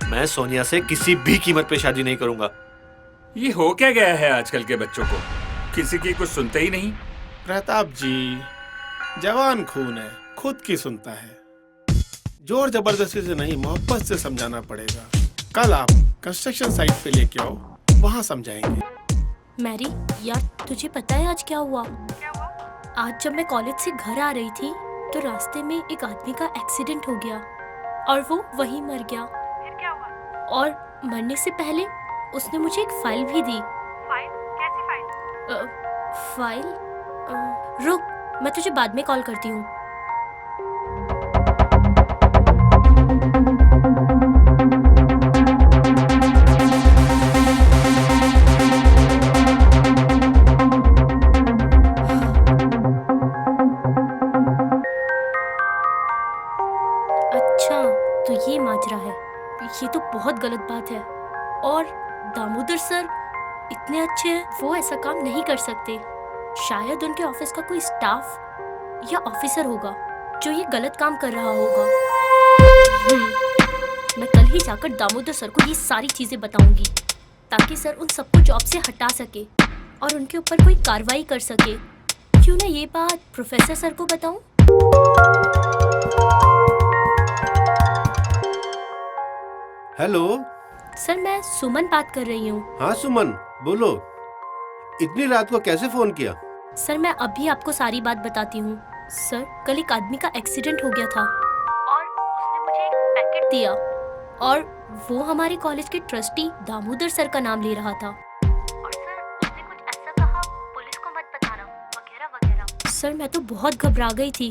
मैं सोनिया से किसी भी कीमत पे शादी नहीं करूंगा। ये हो क्या गया है आजकल के बच्चों को, किसी की कुछ सुनते ही नहीं। प्रताप जी, जवान खून है, खुद की सुनता है। जोर जबरदस्ती से नहीं, मोहब्बत से समझाना पड़ेगा। कल आप कंस्ट्रक्शन साइट पे लेके आओ, वहाँ समझाएंगे। मैरी यार, तुझे पता है आज क्या हुआ? आज जब मैं कॉलेज से घर आ रही थी तो रास्ते में एक आदमी का एक्सीडेंट हो गया और वो वहीं मर गया। फिर क्या हुआ? और मरने से पहले उसने मुझे एक फाइल भी दी। फाइल? कैसी फाइल? फाइल? रुक, मैं तुझे बाद में कॉल करती हूँ। अच्छा, तो ये माजरा है। ये तो बहुत गलत बात है। और दामोदर सर इतने अच्छे हैं, वो ऐसा काम नहीं कर सकते। शायद उनके ऑफिस का कोई स्टाफ या ऑफिसर होगा जो ये गलत काम कर रहा होगा। मैं कल ही जाकर दामोदर सर को ये सारी चीजें बताऊंगी ताकि सर उन सबको जॉब से हटा सके और उनके ऊपर कोई कार्रवाई कर सके। क्यों ना ये बात प्रोफेसर सर को बताऊं? हेलो सर, मैं सुमन बात कर रही हूँ। हाँ सुमन, बोलो। इतनी रात को कैसे फोन किया? सर, मैं अभी आपको सारी बात बताती हूँ। सर, कल एक आदमी का एक्सीडेंट हो गया था और उसने मुझे एक पैकेट दिया और वो हमारे कॉलेज के ट्रस्टी दामोदर सर का नाम ले रहा था। और सर, उसने कुछ ऐसा कहा, पुलिस को मत बताना वगैरह वगैरह। सर, मैं तो बहुत घबरा गई थी,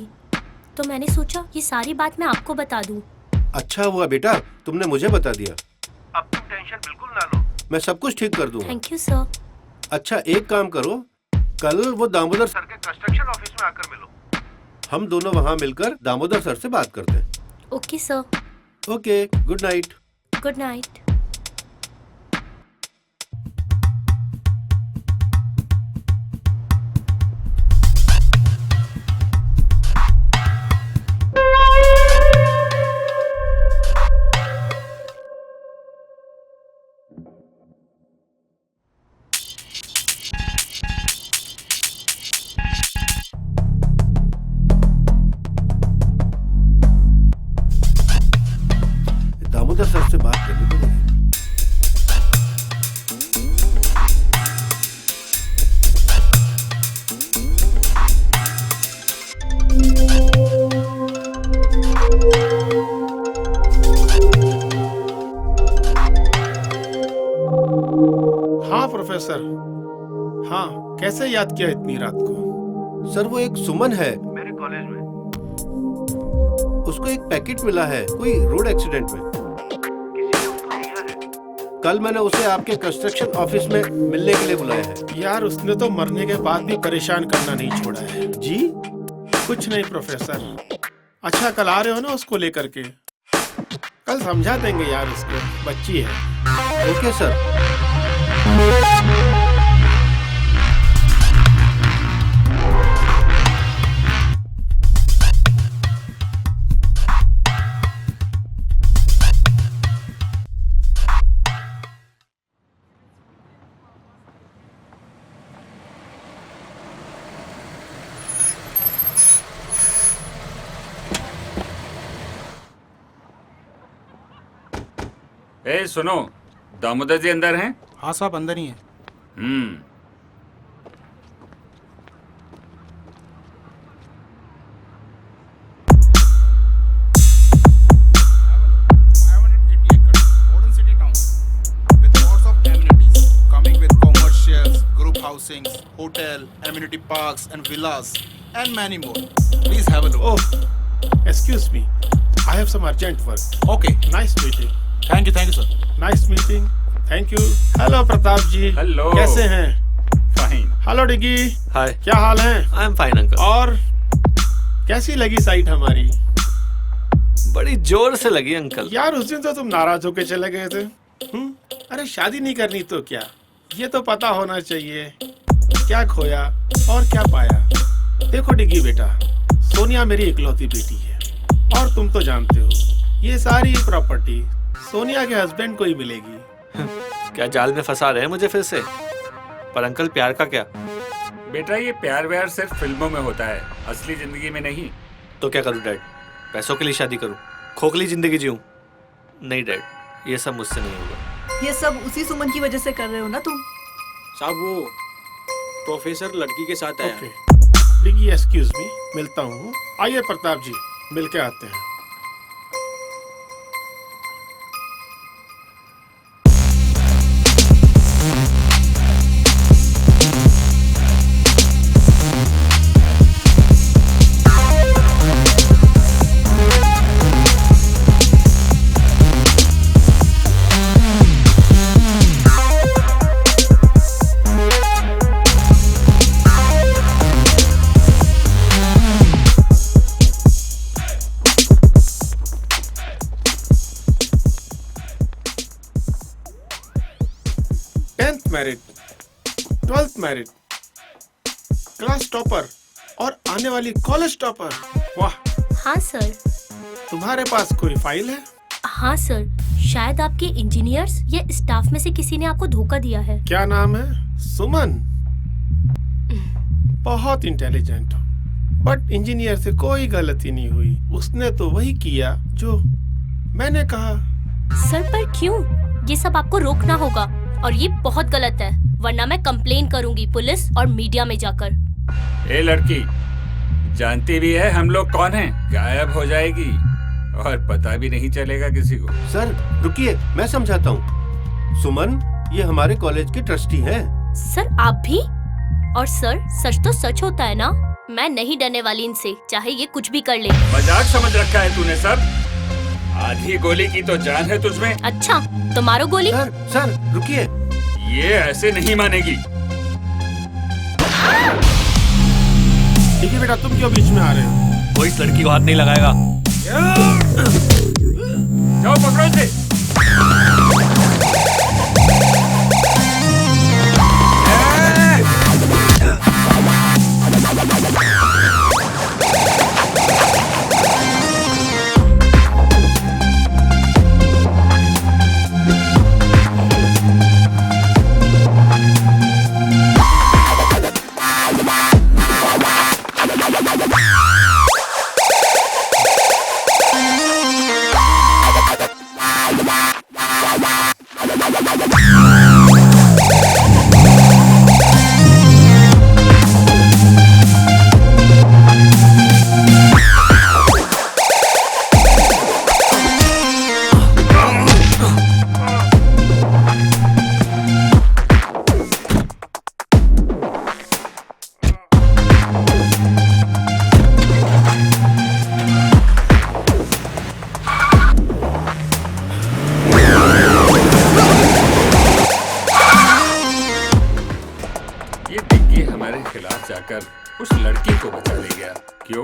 तो मैंने सोचा ये सारी बात मैं आपको बता दूं। अच्छा हुआ बेटा, तुमने मुझे बता दिया। अब तुम टेंशन बिल्कुल ना लो, मैं सब कुछ ठीक कर दूंगा। Thank you sir. अच्छा एक काम करो, कल वो दामोदर सर के कंस्ट्रक्शन ऑफिस में आकर मिलो। हम दोनों वहाँ मिलकर दामोदर सर से बात करते हैं। Okay sir. Okay, good night. Good night. Damodar sir से बात करनी पड़ेगी। हाँ प्रोफेसर। हाँ, कैसे याद किया इतनी रात को? सर वो एक सुमन है मेरे कॉलेज में, उसको एक पैकेट मिला है कोई रोड एक्सीडेंट में। कल मैंने उसे आपके कंस्ट्रक्शन ऑफिस में मिलने के लिए बुलाया है। यार उसने तो मरने के बाद भी परेशान करना नहीं छोड़ा है। जी? कुछ नहीं प्रोफेसर। अच्छा कल आ रहे हो ना उसको लेकर के? कल समझा देंगे यार उसको, बच्ची है। Okay sir. ए सुनो, दामोदर जी अंदर हैं? हाँ साहब अंदर ही हैं। Housings, hotel, amenity parks and villas and many more. Please have a look. Oh, excuse me. I have some urgent work. Okay. Nice meeting. Thank you sir. Nice meeting. Thank you. Hello Pratap ji. Hello. कैसे हैं? Fine. हेलो डिगी। हाय। क्या हाल है? I am fine uncle. और कैसी लगी साइट हमारी? बड़ी जोर से लगी अंकल। यार उस दिन तो तुम नाराज होके चले गए थे। अरे शादी नहीं करनी तो क्या, ये तो पता होना चाहिए क्या खोया और क्या पाया। देखो डिगी बेटा, सोनिया मेरी इकलौती बेटी है और तुम तो जानते हो ये सारी प्रॉपर्टी सोनिया के हस्बैंड को ही मिलेगी। क्या जाल में फंसा रहे हैं मुझे फिर से? पर अंकल प्यार का क्या? बेटा ये प्यार व्यार सिर्फ फिल्मों में होता है, असली जिंदगी में नहीं। तो क्या करूं डैड? पैसों के लिए शादी करूं? खोखली जिंदगी जीऊं? नहीं डैड, ये सब मुझसे नहीं होगा। ये सब उसी सुमन की वजह से कर रहे हो ना तुम? साहब वो प्रोफेसर लड़की के साथ आया। डिगी एक्सक्यूज मी, मिलता हूँ। आइए प्रताप जी, मिल के आते हैं। Married, 12th married, class topper और आने वाली कॉलेज टॉपर। वाह। हाँ सर। तुम्हारे पास कोई फाइल है? हाँ सर, शायद आपके इंजीनियर्स या स्टाफ में से किसी ने आपको धोखा दिया है। क्या नाम है? सुमन। बहुत इंटेलिजेंट हो, बट इंजीनियर से कोई गलती नहीं हुई। उसने तो वही किया जो मैंने कहा। सर पर क्यों? ये सब आपको रोकना होगा और ये बहुत गलत है, वरना मैं कंप्लेन करूंगी पुलिस और मीडिया में जाकर। ए लड़की, जानती भी है हम लोग कौन हैं? गायब हो जाएगी और पता भी नहीं चलेगा किसी को। सर रुकिए, मैं समझाता हूँ। सुमन ये हमारे कॉलेज के ट्रस्टी हैं। सर आप भी? और सर सच तो सच होता है ना, मैं नहीं डरने वाली इनसे, चाहे ये कुछ भी कर ले। मजाक समझ रखा है तूने सर? आधी गोली की तो जान है तुझमें। अच्छा तो मारो गोली। सर रुकिए, ये ऐसे नहीं मानेगी। डिग्गी बेटा तुम क्यों बीच में आ रहे हो? कोई इस लड़की को हाथ नहीं लगाएगा। जाओ पकड़ो इसे। उस लड़की को बचा ले गया। क्यों?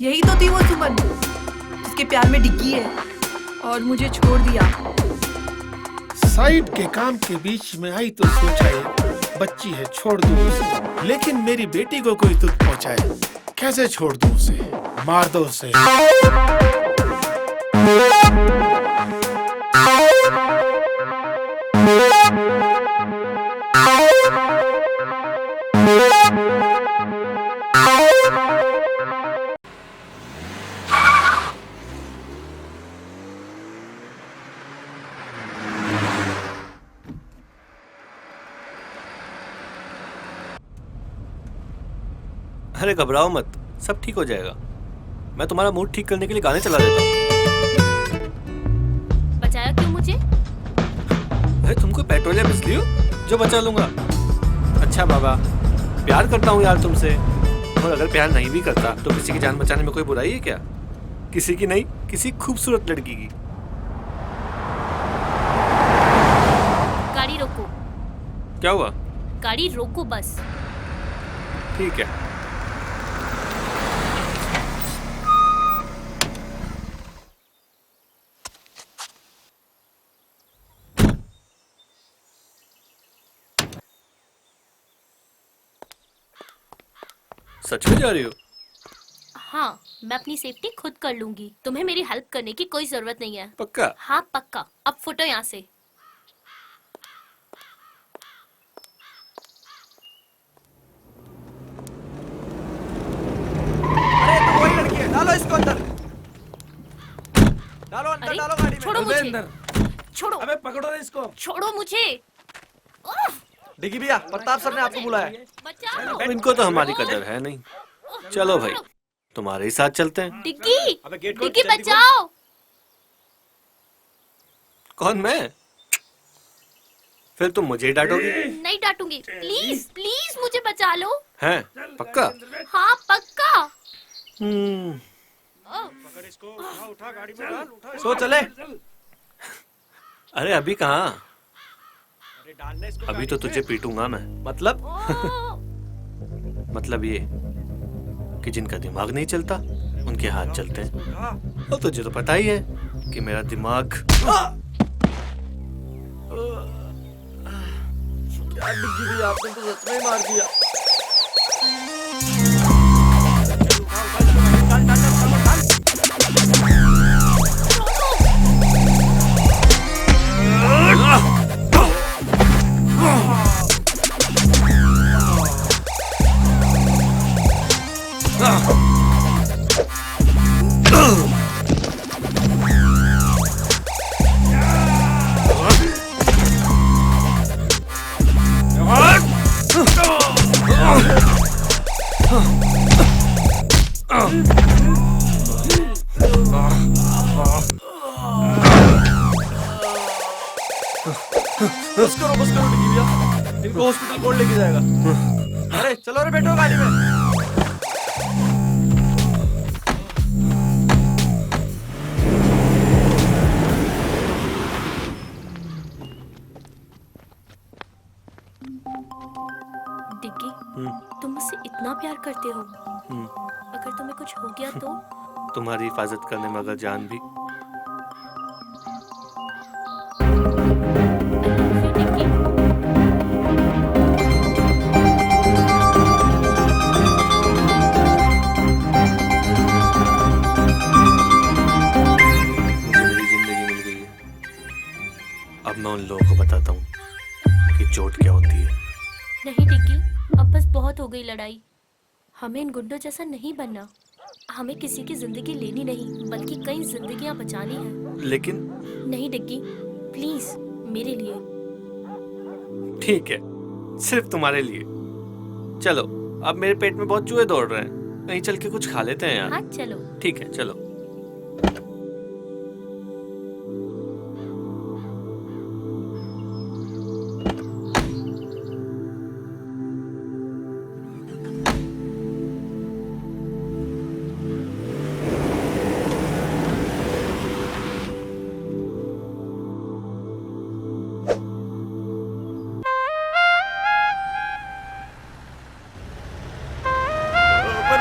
यही तो थी वो सुमन जिसके प्यार में डिग्गी है और मुझे छोड़ दिया। साइड के काम के बीच में आई तो सोचा ये बच्ची है छोड़ दूं उसे, लेकिन मेरी बेटी को कोई दुख पहुंचाए कैसे छोड़ दूं उसे? मार दो उसे। अरे घबराओ मत, सब ठीक हो जाएगा। मैं तुम्हारा मूड ठीक करने के लिए गाने चला देता हूँ। बचाया क्यों मुझे? अरे तुम कोई पेट्रोल या बिजली हो जो बचा लूंगा? अच्छा बाबा, प्यार करता हूँ यार तुमसे, और अगर प्यार नहीं भी करता तो किसी की जान बचाने में कोई बुराई है क्या? किसी की नहीं, किसी खूबसूरत लड़की की। गाड़ी रोको। क्या हुआ? गाड़ी रोको बस। ठीक है। सच में जा रही हो? हाँ, मैं अपनी सेफ्टी खुद कर लूंगी। तुम्हें मेरी हेल्प करने की कोई जरूरत नहीं है। पक्का? हाँ पक्का। अब फुटो यहाँ से। अरे तो वही लड़की है, डालो इसको अंदर। डालो अंदर, अरे, डालो गाड़ी में। छोड़ो मुझे। छोड़ो। अबे पकड़ो इसको। छोड़ो मुझे। डिग्गी भैया, प्रताप सर ने आपको बुलाया। अब इनको तो हमारी कदर है नहीं। चलो भाई, तुम्हारे ही साथ चलते हैं। डिग्गी, डिग्गी बचाओ। कौन, मैं? फिर तुम मुझे ही डांटोगी? नहीं डांटूंगी। प्लीज प्लीज मुझे बचा लो। हैं? पक्का? हाँ पक्का। सो चले। अरे अभी कहाँ? अभी तो तुझे पीटूंगा मैं। मतलब? मतलब ये कि जिनका दिमाग नहीं चलता उनके हाथ चलते हैं। और तुझे तो पता ही है कि मेरा दिमाग। क्या डिग्गी भैया, आपने तो सच में ही मार दिया। बस करो डिग्गी भैया, इनको हॉस्पिटल कौन लेके जाएगा? अरे चलो रे, बैठो गाड़ी में। डिग्गी, तुम मुझसे इतना प्यार करते हो, अगर तुम्हें कुछ हो गया तो? तुम्हारी हिफाजत करने में अगर जान भी। अब मैं उन लोगों को बताता हूँ कि चोट क्या होती है। नहीं डिग्गी, अब बस बहुत हो गई लड़ाई। हमें इन गुंडों जैसा नहीं बनना। हमें किसी की जिंदगी लेनी नहीं, बल्कि कई जिंदगियां बचानी है। लेकिन नहीं डिग्गी, प्लीज मेरे लिए। ठीक है, सिर्फ तुम्हारे लिए। चलो, अब मेरे पेट में बहुत चूहे दौड़ रहे हैं, कहीं चल के कुछ खा लेते हैं यार। हाँ चलो। ठीक है, चलो।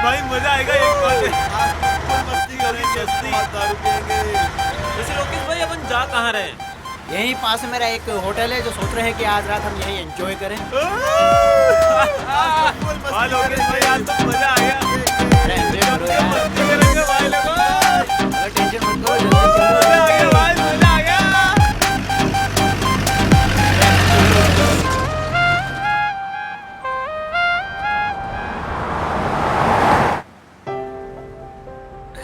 भाई मजा आएगा एक बार मस्ती करेंगे, दारू पिएंगे। वैसे लोकेश भाई अपन जा कहाँ रहे हैं? यहीं पास मेरा एक होटल है जो सोच रहे हैं कि आज रात हम यहीं एंजॉय करें। लोकेश भाई आज तो मजा आ गया। टेंशन मत करो, मजा आ गया भाई, मजा आ गया।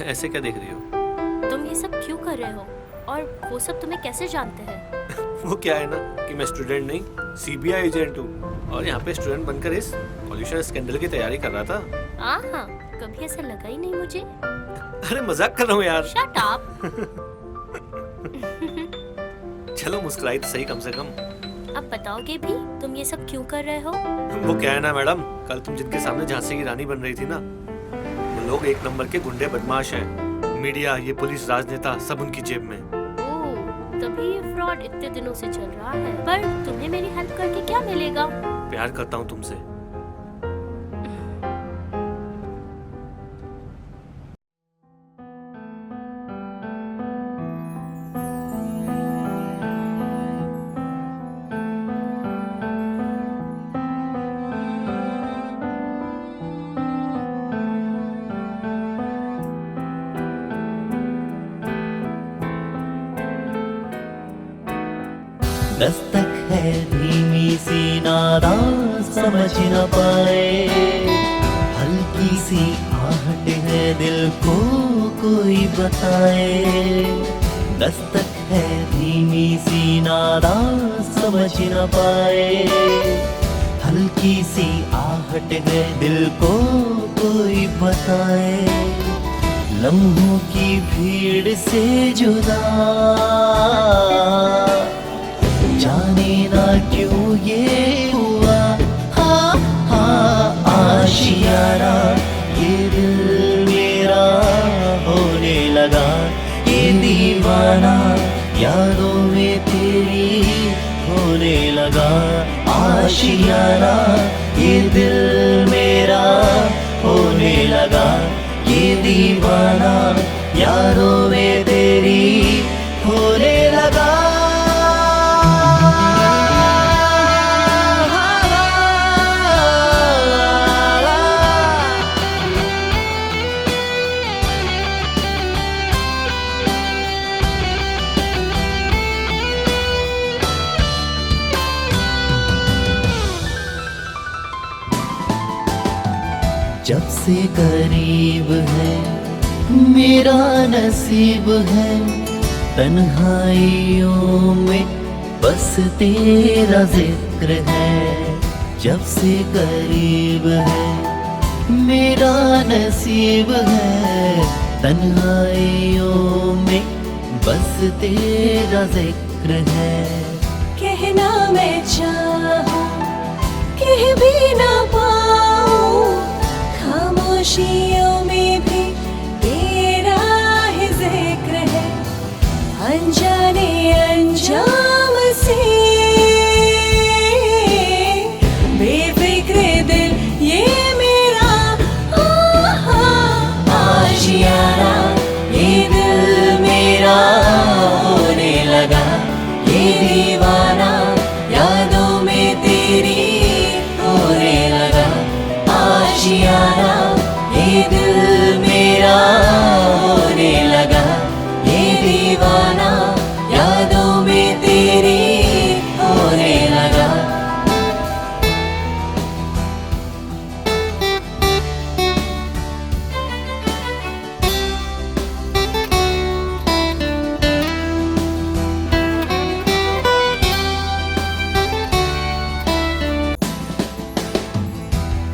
ऐसे क्या देख रही हो? तुम ये सब क्यों कर रहे हो? और वो सब तुम्हें कैसे जानते हैं? वो क्या है ना कि मैं स्टूडेंट नहीं, सीबीआई एजेंट हूँ, और यहाँ पे स्टूडेंट बनकर इस पॉल्यूशन स्कैंडल की तैयारी कर रहा था। हाँ, कभी ऐसा लगा ही नहीं मुझे। अरे मजाक कर रहा हूँ यार। Shut up. चलो मुस्कुराई तो सही कम से कम। अब बताओगे भी तुम ये सब क्यों कर रहे हो? वो क्या है ना मैडम, कल तुम जिनके सामने झांसी की रानी बन रही थी ना, वो लोग एक नंबर के गुंडे बदमाश हैं। मीडिया, ये पुलिस, राजनेता सब उनकी जेब में। ओह, तभी ये फ्रॉड इतने दिनों से चल रहा है। पर तुम्हें मेरी हेल्प करके क्या मिलेगा? प्यार करता हूँ तुमसे। दस्तक है धीमी सी नादा समझ न पाए, हल्की सी आहट है दिल को कोई बताए। दस्तक है धीमी सी नादा समझ न पाए, हल्की सी आहट है दिल को कोई बताए। लम्हों की भीड़ से जुदा जाने ना क्यों ये हुआ। हाँ हाँ आशियाना ये दिल मेरा होने लगा, ये दीवाना यादों में तेरी होने लगा। आशियाना ये दिल मेरा होने लगा, ये दीवाना यादों में तेरी होने लगा। जब से करीब है मेरा नसीब है, तन्हाइयों में बस तेरा जिक्र है। जब से करीब है मेरा नसीब है, तन्हाइयों में बस तेरा जिक्र है। कहना मैं चाहूं कह भी ना पाऊं, खामोशियों में भी तेरा ही जिक्र है। अनजाने अंजाम से बेफिक्र दिल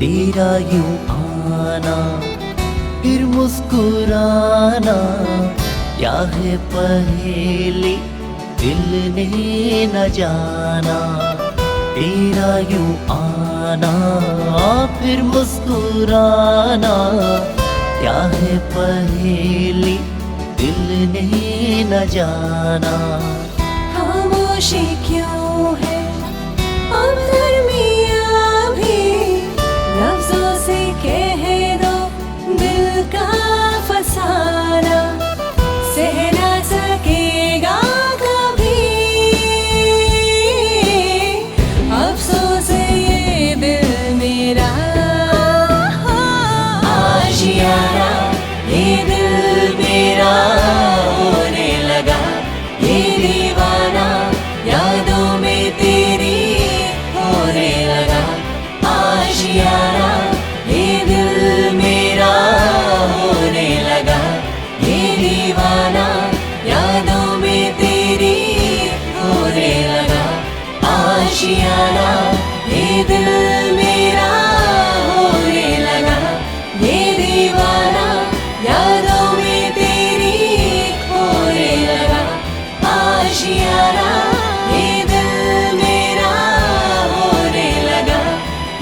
तेरा यूं आना फिर मुस्कुराना, क्या है पहेली दिल ने न जाना। तेरा यूं आना फिर मुस्कुराना, क्या है पहेली दिल ने न जाना। खामोशी क्यों है अब दरमियाँ भी, लफ्जों से कह दो दिल का फसाना, सह ना सकेगा कभी अफसोस ये दिल मेरा। आशियाना ये दिल मेरा होने लगा, ये दीवाना यादों में तेरी होने लगा। आशियाना ये दिल मेरा होने लगा, ये दीवाना यादों में तेरी होने लगा। आशियाना ये दिल मेरा होने लगा, ये दीवाना यादों में तेरी होने लगा। आशियाना ये दिल मेरा होने लगा,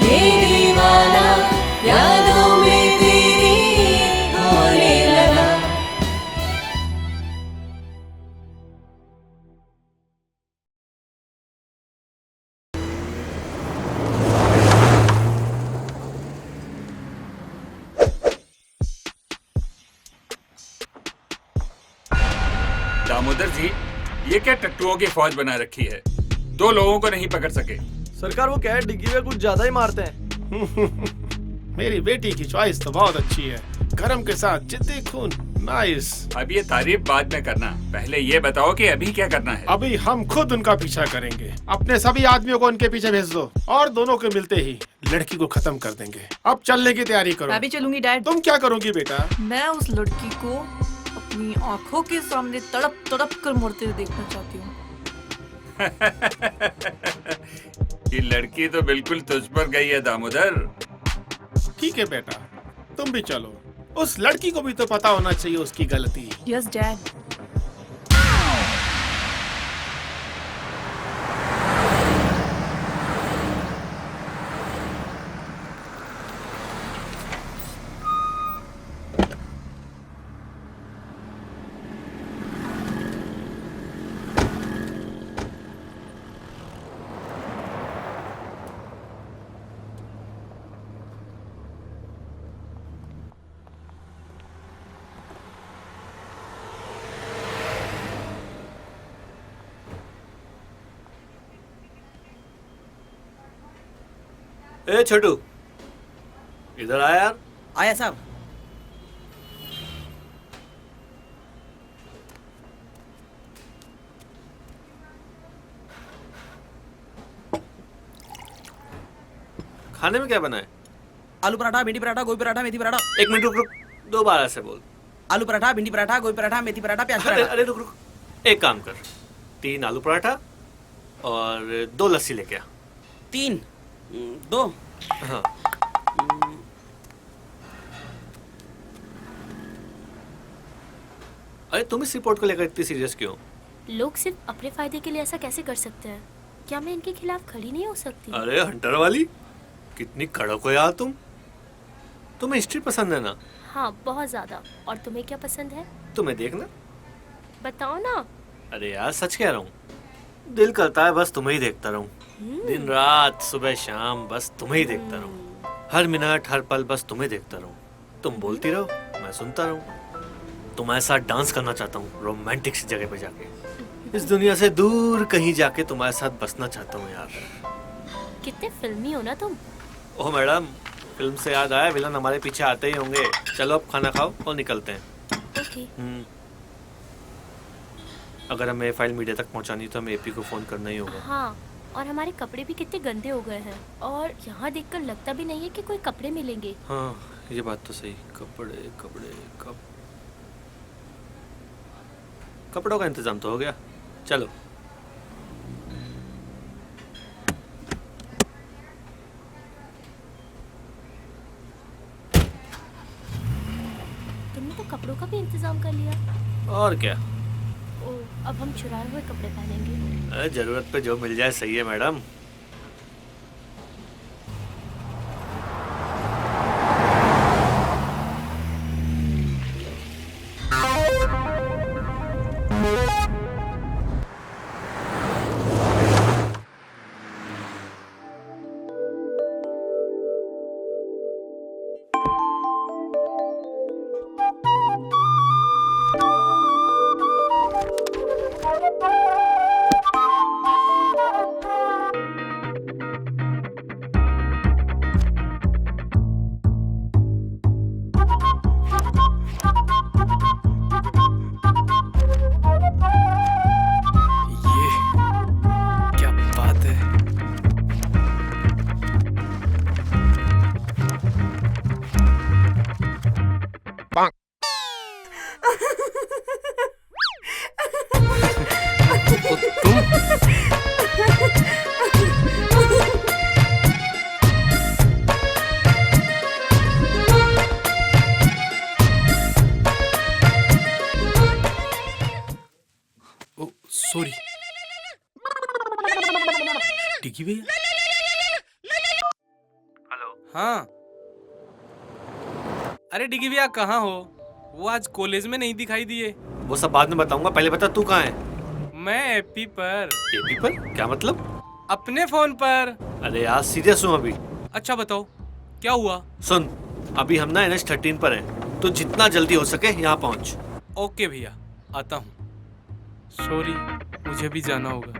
ये दीवाना यादों में तेरी होने लगा। दामोदर जी, ये क्या टट्टुओं की फौज बना रखी है? 2 लोगों को नहीं पकड़ सके। सरकार वो क्या है, डिग्गी में कुछ ज्यादा ही मारते हैं। मेरी बेटी की चॉइस तो बहुत अच्छी है, गरम के साथ जिद्दी खून, नाइस। अब ये तारीफ बाद में करना, पहले ये बताओ कि अभी क्या करना है? अभी हम खुद उनका पीछा करेंगे। अपने सभी आदमियों को उनके पीछे भेज दो और दोनों के मिलते ही लड़की को खत्म कर देंगे। अब चलने की तैयारी करो। मैं भी चलूंगी डैड। तुम क्या करोगी बेटा? मैं उस लड़की को अपनी आंखों के सामने तड़प तड़प कर मरते हुए देखना चाहती हूँ। ये लड़की तो बिल्कुल तुझ पर गई है दामोदर। ठीक है बेटा, तुम भी चलो। उस लड़की को भी तो पता होना चाहिए उसकी गलती। Yes dad. ए छोटू, इधर आया यार। आया साहब। खाने में क्या बना है? आलू पराठा, भिंडी पराठा, गोभी पराठा, मेथी पराठा। 1 मिनट रुक रुक, 2 बार ऐसे बोल। आलू पराठा, भिंडी पराठा, गोभी पराठा, मेथी पराठा, प्याज अरे पराठा। अरे रुक रुक, एक काम कर, 3 आलू पराठा और 2 लस्सी लेके आ। 3, 2। हाँ। अरे तुम इस रिपोर्ट को लेकर इतनी सीरियस क्यों? लोग सिर्फ अपने फायदे के लिए ऐसा कैसे कर सकते हैं? क्या मैं इनके खिलाफ खड़ी नहीं हो सकती? अरे हंटर वाली, कितनी कड़क हो यार तुम। तुम्हें हिस्ट्री पसंद है ना? हाँ, बहुत ज्यादा। और तुम्हें क्या पसंद है? तुम्हें देखना। बताओ ना। अरे यार सच कह रहा हूँ, दिल करता है बस तुम्हें ही देखता रहूं। दिन रात सुबह शाम बस तुम्हें ही देखता रहूं। हर मिनट हर पल बस तुम्हें देखता रहूं। तुम बोलती रहो, मैं सुनता रहूं। तुम्हारे साथ डांस करना चाहता हूँ रोमांटिक सी जगह पे जाके। इस दुनिया से दूर कहीं जाके तुम्हारे साथ बसना चाहता हूँ यार। कितने फिल्मी हो ना तुम। ओह मैडम, फिल्म से याद आया, विलन हमारे पीछे आते ही होंगे। चलो अब खाना खाओ और निकलते हैं। ओके। अगर हमें फाइल मीडिया तक पहुंचानी तो हमें एपी को फोन करना ही होगा। हाँ, और हमारे कपड़े भी कितने गंदे हो गए हैं और यहाँ देखकर लगता भी नहीं है कि कोई कपड़े मिलेंगे। हाँ ये बात तो सही। कपड़े कपड़े कपड़ों का इंतजाम तो हो गया। चलो इंतजाम कर लिया। और क्या, ओ, अब हम चुराए हुए कपड़े पहनेंगे। अरे जरूरत पे जो मिल जाए सही है मैडम। क्या बात है। सॉरी डिग्गी भैया। हेलो। हाँ, अरे डिग्गी भैया कहाँ हो? वो आज कॉलेज में नहीं दिखाई दिए। वो सब बाद में बताऊंगा, पहले बता तू कहाँ है? मैं एपी पर। एपी पर? क्या मतलब? अपने फोन पर। अरे यार सीरियस हूँ अभी। अच्छा बताओ क्या हुआ? सुन, अभी हम ना NH13 पर हैं, तो जितना जल्दी हो सके यहाँ पहुँच। ओके भैया, आता हूँ। सॉरी, मुझे भी जाना होगा।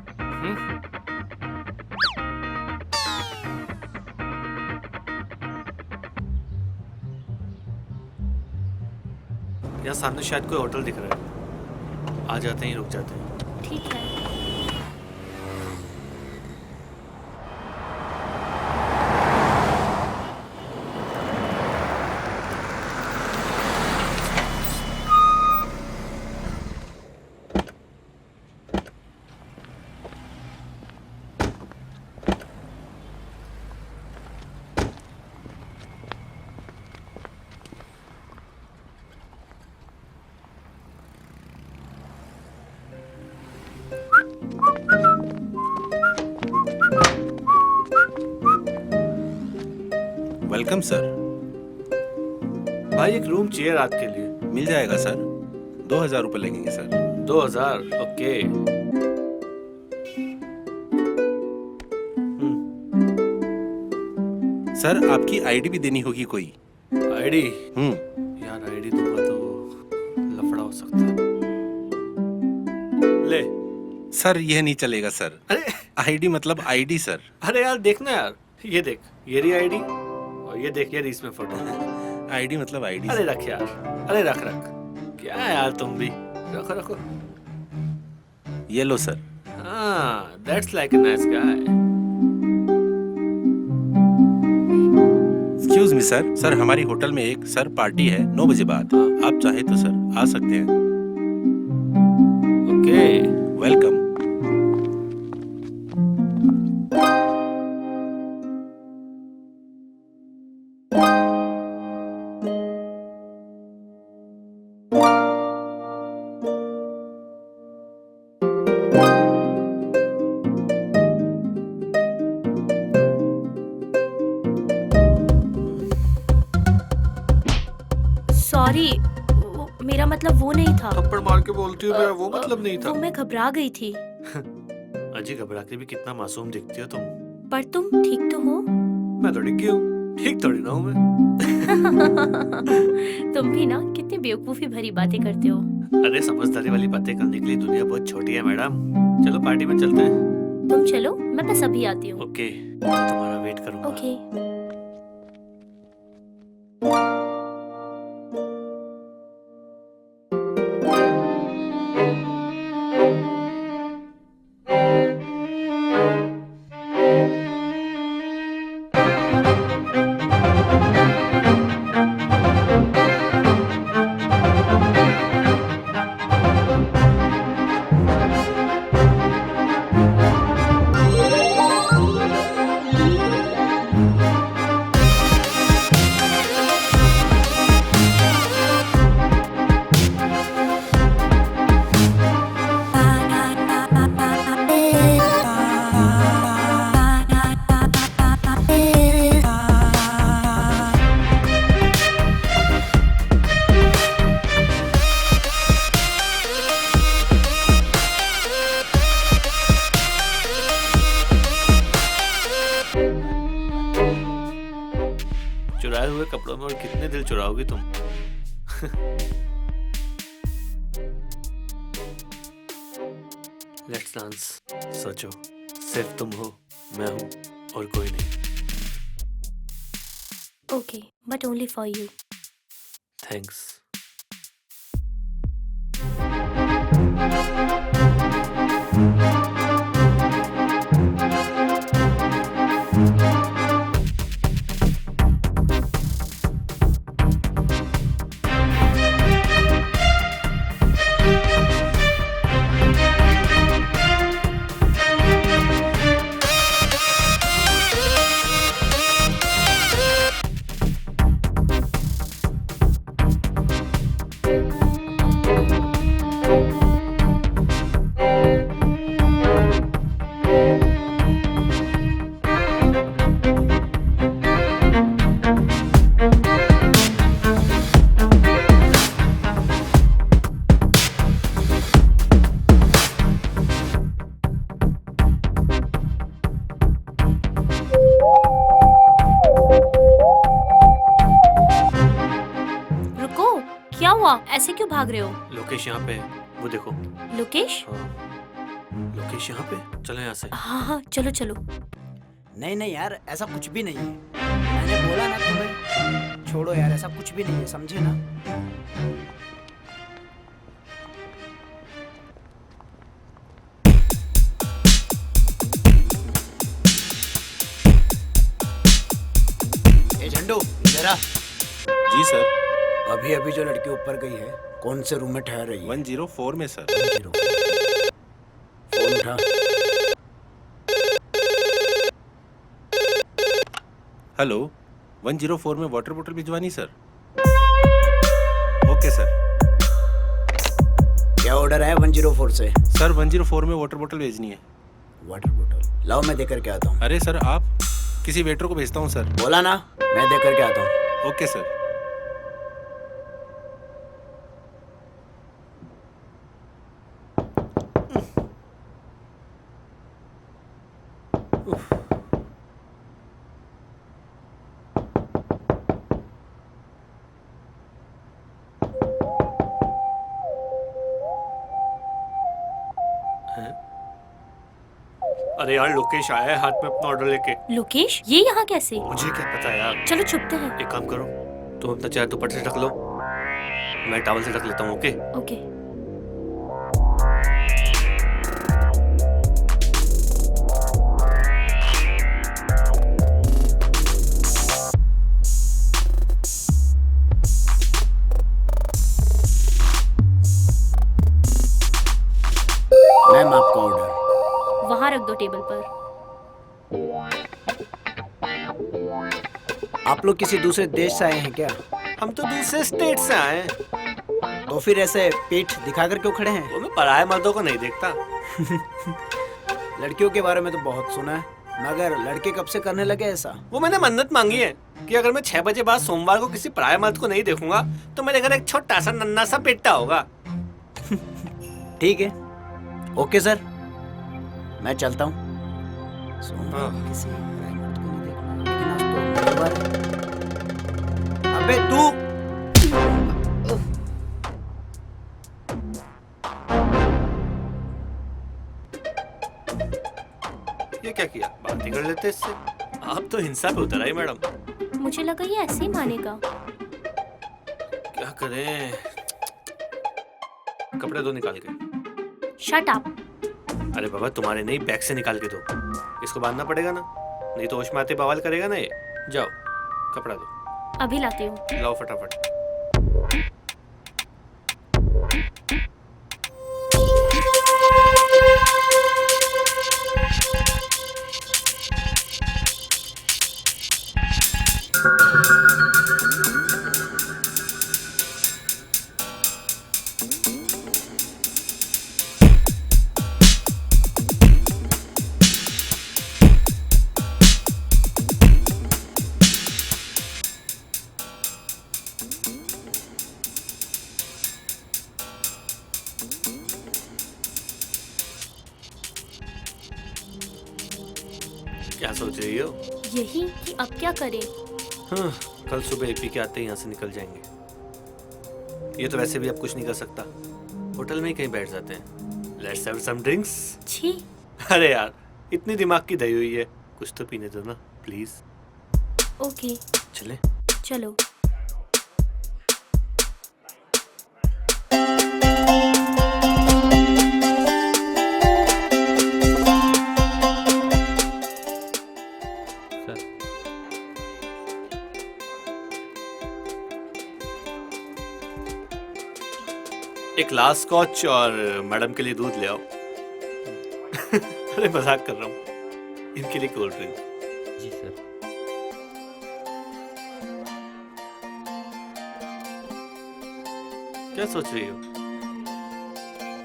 यहाँ सामने शायद कोई होटल दिख रहा है, आ जाते ही रुक जाते हैं। ठीक है। Welcome sir. भाई एक रूम चाहिए रात के लिए। मिल जाएगा सर, 2000 रुपये लगेंगे सर। 2000? ओके। सर आपकी आईडी भी देनी होगी कोई। आईडी? यार आईडी दूंगा तो लफड़ा हो सकता है। ले। सर यह नहीं चलेगा सर। अरे आईडी मतलब आईडी सर। अरे यार देखना यार, ये देख, ये रही आईडी और ये देख, ये रही इसमें फोटो। आईडी मतलब आईडी। अरे रख यार, अरे रख रख। क्या है यार तुम भी, रखो रखो। ये लो सर। हाँ, that's like a nice guy. Excuse me sir, sir हमारी होटल में एक सर पार्टी है 9 बजे बाद। आप चाहे तो सर आ सकते हैं। Okay, welcome. सॉरी, मेरा मतलब वो नहीं था। थप्पड़ मार के बोलती हूँ, मेरा वो मतलब नहीं था। वो मैं घबरा गई थी। अजी घबरा के भी कितना मासूम दिखती हो तुम। पर तुम ठीक तो हो? मैं तो डिग्गी हूँ, ठीक थोड़ी ना हूँ मैं। तुम भी ना कितनी बेवकूफी भरी बातें करते हो। अरे समझदारी वाली बातें करने के लिए दुनिया बहुत छोटी है मैडम। चलो पार्टी में चलते हैं। तुम चलो, मैं बस अभी आती हूँ। ओके, मैं तुम्हारा वेट करूँगा। ओके। चुराए हुए कपड़ों में और कितने दिल चुराओगी तुम? Let's dance. सोचो, सिर्फ तुम हो, मैं हूँ और कोई नहीं। Okay, but only for you. Thanks. रुको, क्या हुआ? ऐसे क्यों भाग रहे हो? लोकेश यहाँ पे है, वो देखो। लोकेश? लोकेश यहाँ पे, चलो यहाँ से। हाँ हाँ, चलो चलो। नहीं नहीं यार, ऐसा कुछ भी नहीं है। मैंने बोला ना तुम्हें, छोड़ो यार, ऐसा कुछ भी नहीं है, समझे ना? ए झंडू, इधर आ। जी सर। अभी अभी जो लड़की ऊपर गई है, कौन से रूम में ठहर रही है? 104 में सर। फोन उठा। हेलो, 104 में वाटर बोतल भिजवानी सर। Okay sir. क्या ऑर्डर है 104 से? सर 104 में वाटर बोतल भेजनी है। वाटर बोतल लाओ, मैं देकर के आता हूँ। अरे सर, आप किसी वेटर को भेजता हूँ सर। बोला ना, मैं देकर के आता हूँ। Okay sir. अरे यार, लोकेश आया है हाथ में अपना ऑर्डर लेके। लोकेश, ये यहाँ कैसे? मुझे क्या पता यार। चलो छुपते हैं। एक काम करो, तुम अपना चेहरा दुपट्टे से ढक लो, मैं टॉवल से ढक लेता हूँ। Okay okay. मैम, आपका ऑर्डर वहाँ रख दो टेबल पर। आप लोग किसी दूसरे देश से आए हैं क्या? हम तो दूसरे स्टेट से आए हैं। तो फिर ऐसे पीठ दिखाकर क्यों खड़े हैं? वो मैं पराये मर्दों को नहीं देखता। लड़कियों के बारे में तो बहुत सुना है, मगर लड़के कब से करने लगे ऐसा? वो मैंने मन्नत मांगी है कि अगर मैं 6 बजे बाद सोमवार को किसी पराये मर्द को नहीं देखूंगा तो मेरे घर एक छोटा सा नन्हा सा बेटा होगा। ठीक है, ओके सर, मैं चलता हूँ। किसी पराये मर्द को नहीं देखना, लेकिन आज तो मंगलवार है। अबे तू! ये क्या किया? बात ही कर लेते इससे। आप तो हिंसा पे उतर आई मैडम। मुझे लगा ये ऐसे ही मानेगा। क्या करें? कपड़े दो निकाल के। Shut up. अरे बाबा, तुम्हारे नहीं, बैग से निकाल के दो। इसको बांधना पड़ेगा ना, नहीं तो होश में आते बवाल करेगा ना ये। जाओ, कपड़ा दो। अभी लाती हूँ। लाओ फटाफट। क्या सोच रही हो? यही कि अब क्या करें? हाँ, कल सुबह एपी के आते ही यहाँ से निकल जाएंगे। ये तो वैसे भी अब कुछ नहीं कर सकता, होटल में ही कहीं बैठ जाते हैं। Let's have some drinks. छी। अरे यार, इतनी दिमाग की दही हुई है, कुछ तो पीने दो ना प्लीज। ओके चले। चलो। एक लास्ट स्कॉच और मैडम के लिए दूध ले आओ। अरे मजाक कर रहा हूँ, इनके लिए कोल्ड ड्रिंक। जी सर। क्या सोच रही हो?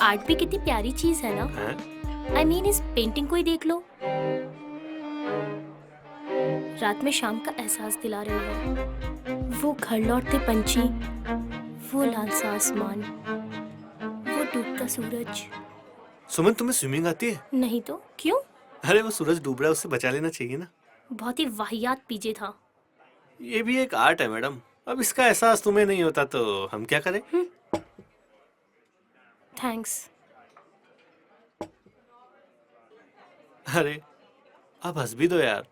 आर्ट भी कितनी प्यारी चीज है ना। आई मीन इस पेंटिंग को ही देख लो। रात में शाम का एहसास दिला रही है। वो घर लौटते पंछी, वो लाल सा आसमान, वो डूबता सूरज। सुमन, तुम्हें स्विमिंग आती है? नहीं तो क्यों? अरे वो सूरज डूब रहा है, उससे बचा लेना चाहिए ना। बहुत ही वाहियात पीजे था। ये भी एक आर्ट है मैडम। अब इसका एहसास तुम्हें नहीं होता तो हम क्या करें? थैंक्स। अरे अब हंस भी दो यार।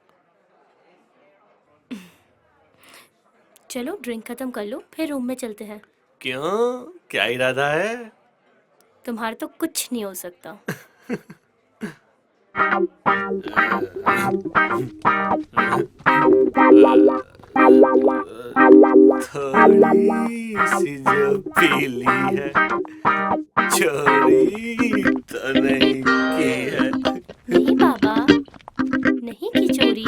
चलो ड्रिंक खत्म कर लो, फिर रूम में चलते हैं। क्यों, क्या इरादा है? तुम्हारा तो कुछ नहीं हो सकता। थोड़ी सी जो पीली है, चोरी तो नहीं की है। नहीं बाबा, नहीं की चोरी।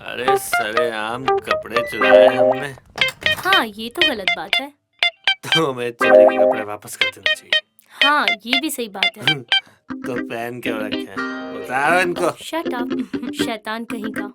अरे सरेआम कपड़े चुराए हमने। हाँ ये तो गलत बात है। तो हमें चोरी के कपड़े वापस कर देना चाहिए। हाँ ये भी सही बात है। तो पहन क्यों रखे हैं? उतारो इनको। शट अप, शैतान कहीं का।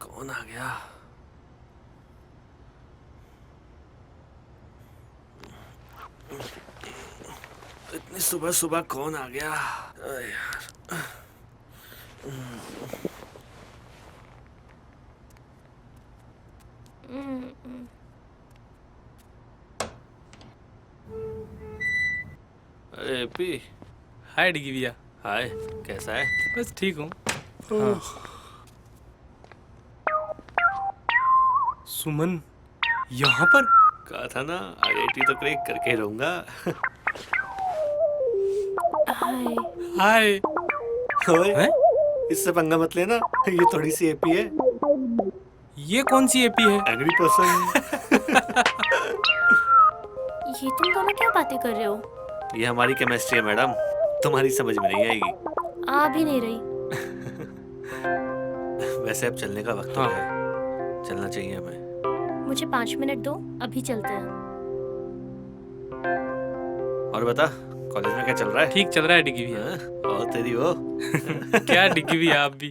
कौन आ गया? इतनी सुबह सुबह कौन आ गया? यार अरे पी। हाय डिगी भैया। हाय, कैसा है? बस ठीक हूँ। हाँ। सुमन यहाँ पर? कहा था ना, IIT तो क्रैक करके ही रहूंगा। हाय। हाय। ओए, इससे पंगा मत लेना, ये थोड़ी सी एपी है। ये कौन सी एपी है? Angry person. ये तुम दोनों क्या बातें कर रहे हो? ये हमारी केमिस्ट्री है मैडम, तुम्हारी समझ में नहीं आएगी। आ भी नहीं रही। वैसे अब चलने का वक्त हो गया है, चलना चाहिए हमें। मुझे 5 मिनट दो, अभी चलते हैं। और बता, कॉलेज में क्या चल रहा है? ठीक चल रहा है डिगी भैया। और तेरी वो क्या डिगी भैया आप भी।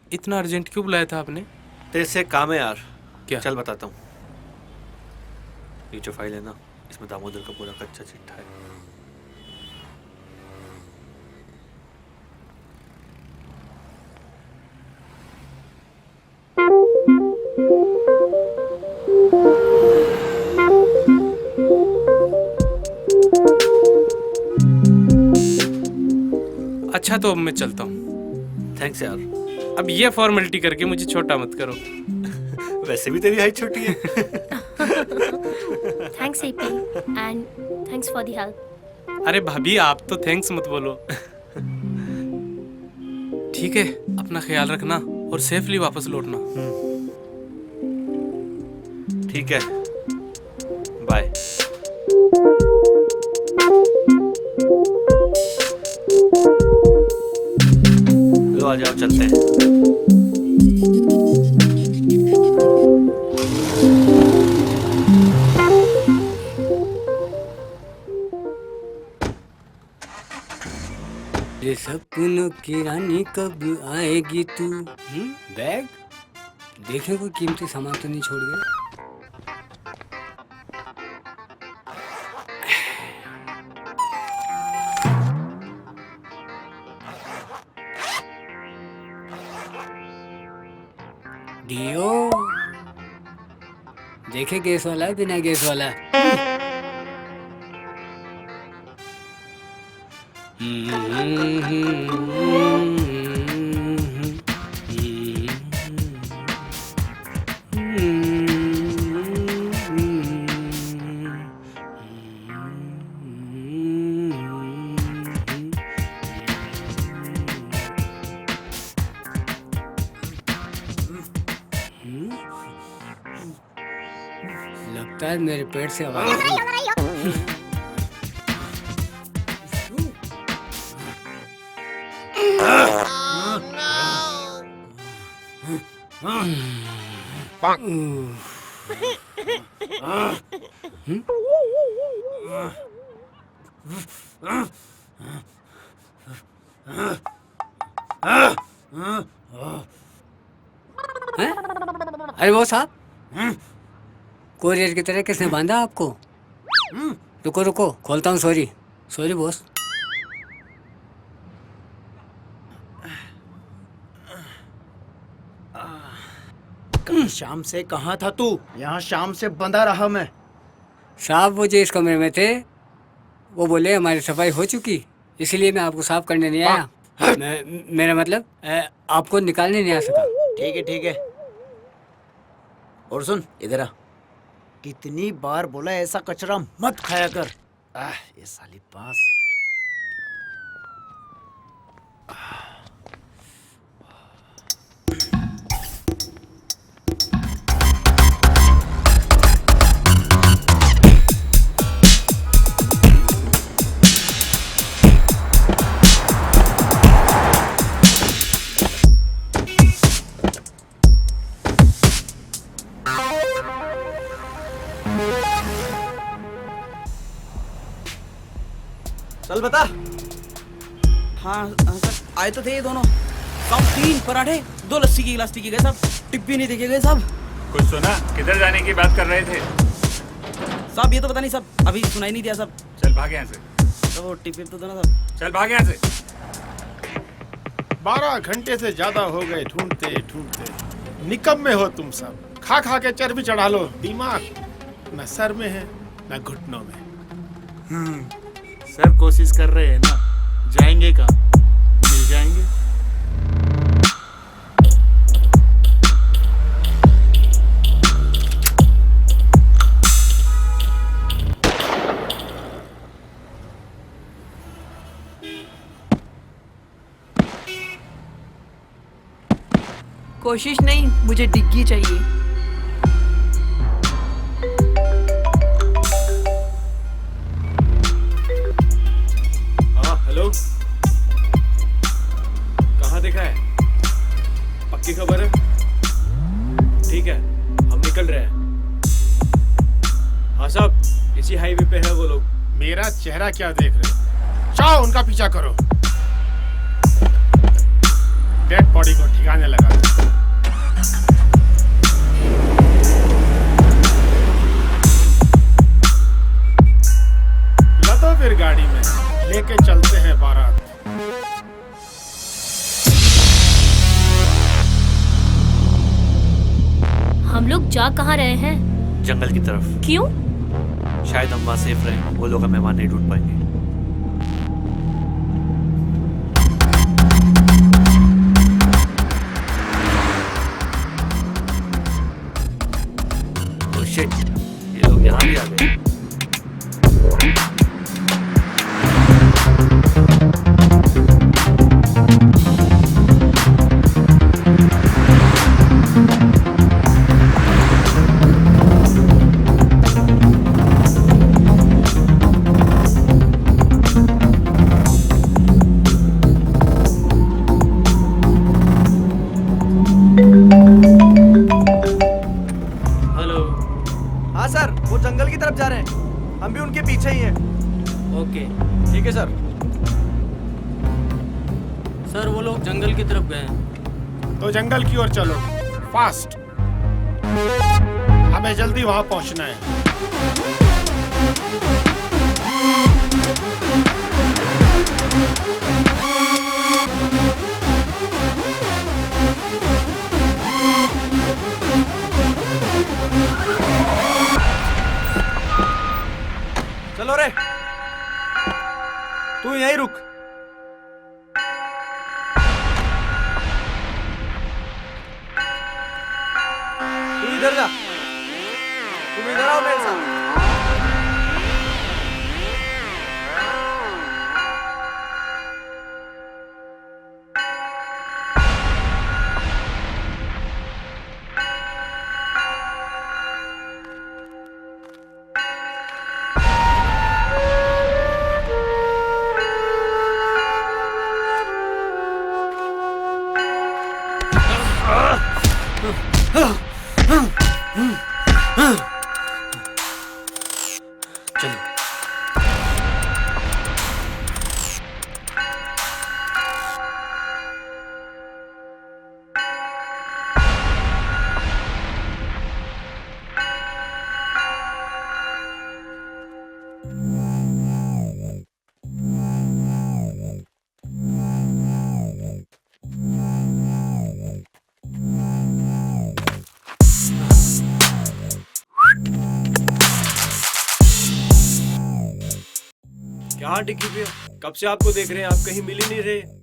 इतना अर्जेंट क्यों बुलाया था आपने? तेरे से काम है यार। क्या? चल बताता हूँ। ये जो फाइल है ना, इसमें दामोदर का पूरा कच्चा चिट्ठा है। अच्छा तो अब मैं चलता हूँ। थैंक्स यार। अब ये फॉर्मेलिटी करके मुझे छोटा मत करो। वैसे भी तेरी हाइट छोटी है। Thanks AP and thanks for the help. अरे भाभी आप तो थैंक्स मत बोलो। ठीक है, अपना ख्याल रखना और सेफली वापस लौटना। ठीक है, बाय। लो आ जाओ, चलते हैं। ये सपनों की रानी कब आएगी तू? बैग देखें कोई कीमती सामान तो नहीं छोड़ गया। डियो देखे गैस वाला है बिना गैस वाला। लगता है मेरे पेट से आवाज आ रही है। अरे वो साहब, कोरियर की तरह किसने बांधा आपको? रुको रुको, खोलता हूँ। Sorry sorry boss. कल शाम से कहाँ था तू? यहाँ शाम से बंधा रहा मैं। साहब वो जो इस कमरे में थे वो बोले हमारी सफाई हो चुकी, इसलिए मैं आपको साफ करने नहीं आया। मेरा मतलब आपको निकालने नहीं आ सका। ठीक है ठीक है। और सुन इधर आ, कितनी बार बोला ऐसा कचरा मत खाया कर। ये साली पास। चल बता। हाँ सर, आए तो थे ये दोनों। सब 3 पराठे, 2 लस्सी की गिलास पी के गए सब। टिप भी नहीं देखे गए सब। कुछ सुना? किधर जाने की बात कर रहे थे? साहब ये तो पता नहीं सब, अभी सुनाई नहीं दिया सब। चल भाग यहाँ से। तो टिप तो दो ना सब। चल भाग यहाँ से। 12 घंटे से ज्यादा हो गए ढूंढते ढूंढते। निकम्मे हो तुम सब। खा खा के चर्बी चढ़ा लो। दिमाग न सर में है न घुटनों में। सर कोशिश कर रहे हैं ना, जाएंगे कहाँ? मिल जाएंगे। कोशिश नहीं, मुझे डिग्गी चाहिए। हेलो, कहाँ देखा है? पक्की खबर है? ठीक है, हम निकल रहे हैं। हाँ साहब, इसी हाईवे पे है वो लोग। मेरा चेहरा क्या देख रहे हो? जाओ उनका पीछा करो। डेड बॉडी को ठिकाने लगा दो। लदो फिर गाड़ी में, लेके चलते हैं बारात। हम लोग जा कहाँ रहे हैं? जंगल की तरफ। क्यों? शायद हम वहाँ सेफ रहें, वो लोग हमें वहाँ नहीं ढूंढ पाएंगे। हम भी उनके पीछे ही हैं। ओके ठीक है सर। सर वो लोग जंगल की तरफ गए हैं। तो जंगल की ओर चलो, फास्ट। हमें जल्दी वहां पहुंचना है। चलो रे, तू यहीं रुक। तू इधर जा, तुम इधर आओ मेरे साथ। क्या डिग्गी पे हो? कब से आपको देख रहे हैं, आप कहीं मिल ही नहीं रहे।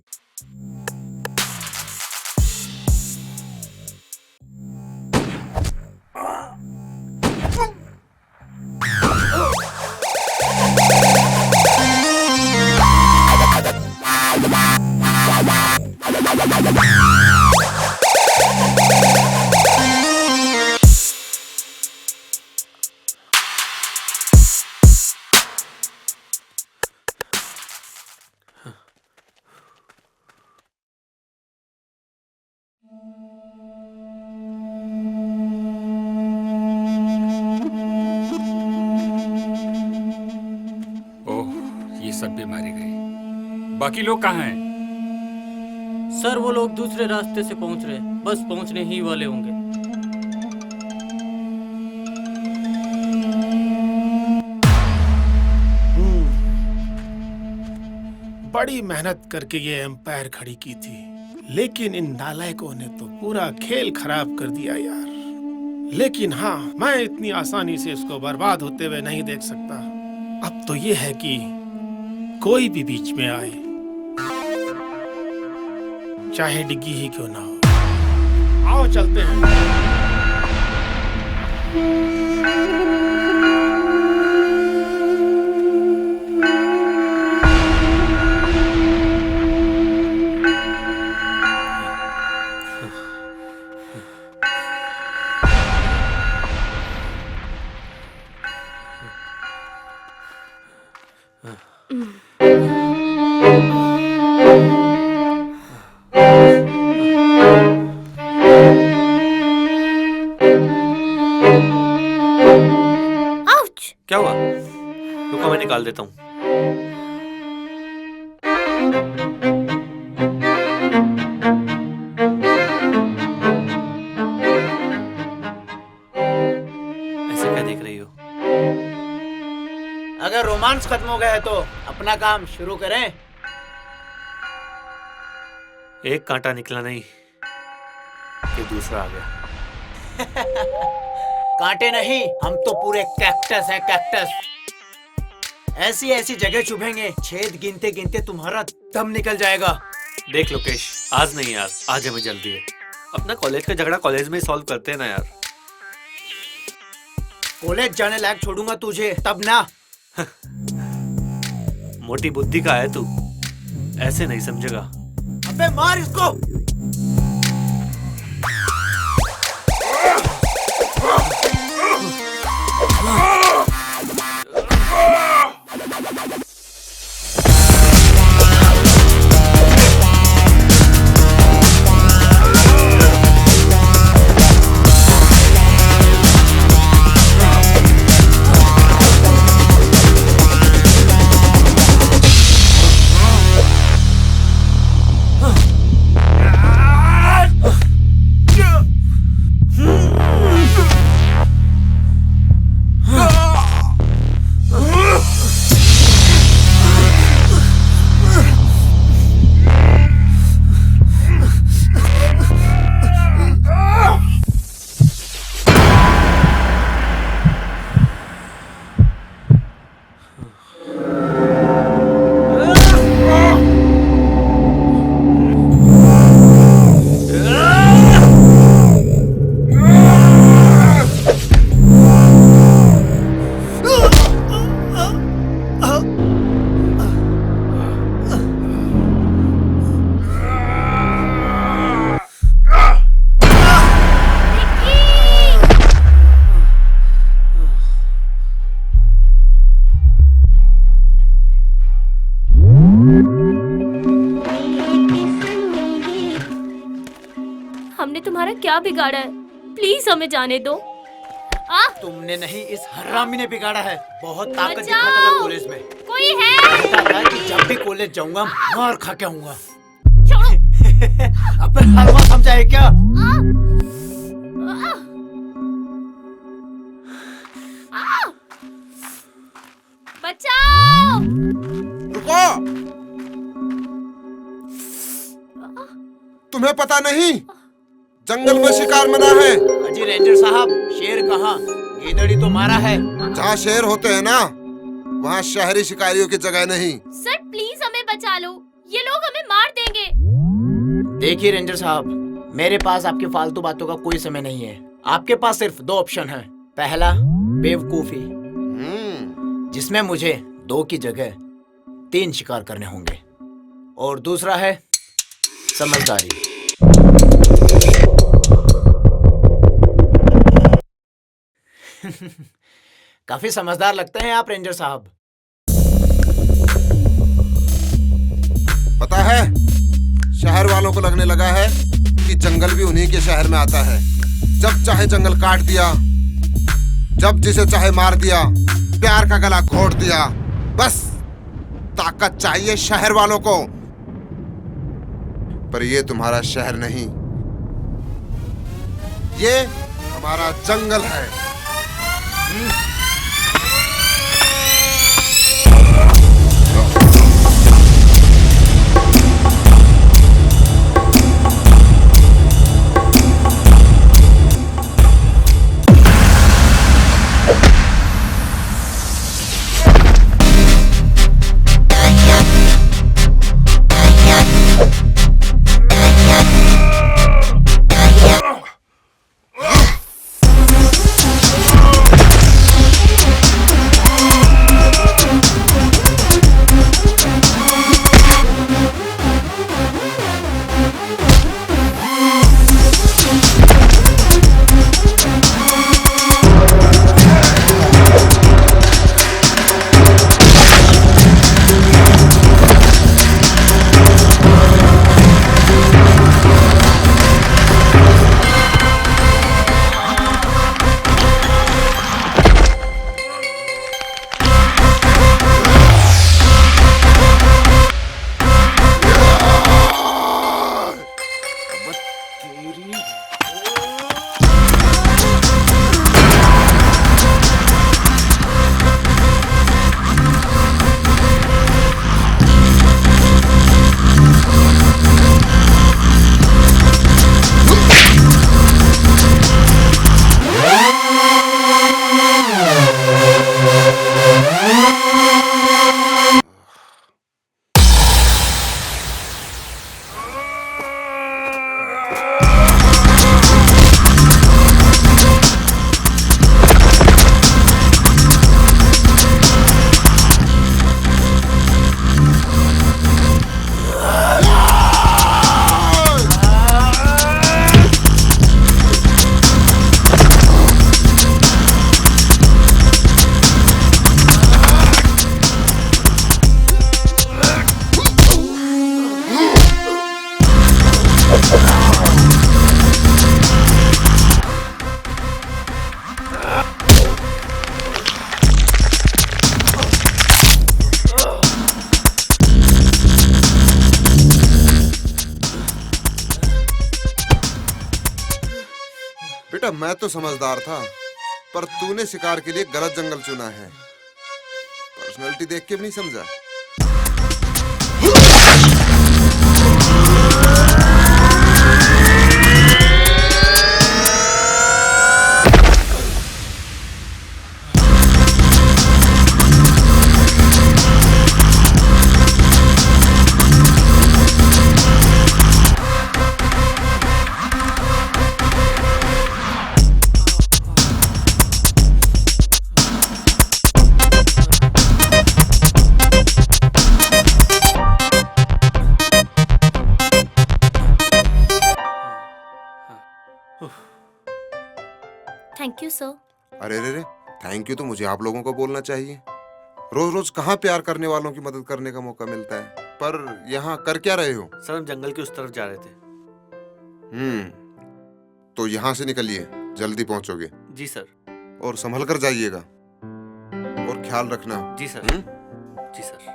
सब भी मारे गए। बाकी लोग कहाँ हैं? सर वो लोग दूसरे रास्ते से पहुंच रहे, बस पहुंचने ही वाले होंगे। बड़ी मेहनत करके ये एम्पायर खड़ी की थी, लेकिन इन नालायकों ने तो पूरा खेल खराब कर दिया यार। लेकिन हाँ, मैं इतनी आसानी से इसको बर्बाद होते हुए नहीं देख सकता। अब तो ये है कि कोई भी बीच में आए, चाहे डिग्गी ही क्यों ना हो। आओ चलते हैं। क्या हुआ? रुको मैं निकाल देता हूँ। ऐसे क्या देख रही हो? अगर रोमांस खत्म हो गया है तो अपना काम शुरू करें। एक कांटा निकला नहीं कि दूसरा आ गया। कांटे नहीं, हम तो पूरे कैक्टस है, कैक्टस। ऐसी ऐसी जगह चुभेंगे, छेद गिनते गिनते तुम्हारा दम निकल जाएगा। देख लोकेश, आज नहीं यार, आज हमें जल्दी है। अपना कॉलेज का झगड़ा कॉलेज में ही सॉल्व करते हैं ना यार। कॉलेज जाने लायक छोड़ूंगा तुझे तब ना। मोटी बुद्धि का है तू, ऐसे नहीं समझेगा। अबे मार इसको। तुम्हारा क्या बिगाड़ा है? प्लीज हमें जाने दो। तुमने नहीं, इस हरामी ने बिगाड़ा है। बहुत ताकत बचाओ! दिखाता था कॉलेज में। कोई है? कहता था कि जब भी कॉलेज जाऊंगा मार खा के आऊंगा। अब हलवा समझा है क्या? बचाओ! रुको! तुम्हें पता नहीं जंगल में शिकार मना है। अजी रेंजर साहब, शेर कहाँ? गीदड़ी तो मारा है। जहाँ शेर होते हैं ना, वहाँ शहरी शिकारियों की जगह नहीं। सर प्लीज हमें बचा लो, ये लोग हमें मार देंगे। देखिए रेंजर साहब, मेरे पास आपकी फालतू बातों का कोई समय नहीं है। आपके पास सिर्फ 2 ऑप्शन हैं। पहला बेवकूफी, जिसमें मुझे 2 की जगह 3 शिकार करने होंगे, और दूसरा है समझदारी। काफी समझदार लगते हैं आप रेंजर साहब। पता है, शहर वालों को लगने लगा है कि जंगल भी उन्हीं के शहर में आता है। जब चाहे जंगल काट दिया, जब जिसे चाहे मार दिया, प्यार का गला घोट दिया। बस ताकत चाहिए शहर वालों को। पर ये तुम्हारा शहर नहीं, ये हमारा जंगल है। बेटा, मैं तो समझदार था, पर तूने शिकार के लिए गलत जंगल चुना है। पर्सनालिटी देख के भी नहीं समझा। Thank you sir. अरे रे रे, थैंक यू तो मुझे आप लोगों को बोलना चाहिए। रोज रोज कहाँ प्यार करने वालों की मदद करने का मौका मिलता है। पर यहाँ कर क्या रहे हो? सर हम जंगल के उस तरफ जा रहे थे। तो यहाँ से निकलिए, जल्दी पहुंचोगे। जी सर। और संभल कर जाइएगा और ख्याल रखना। जी सर। जी सर।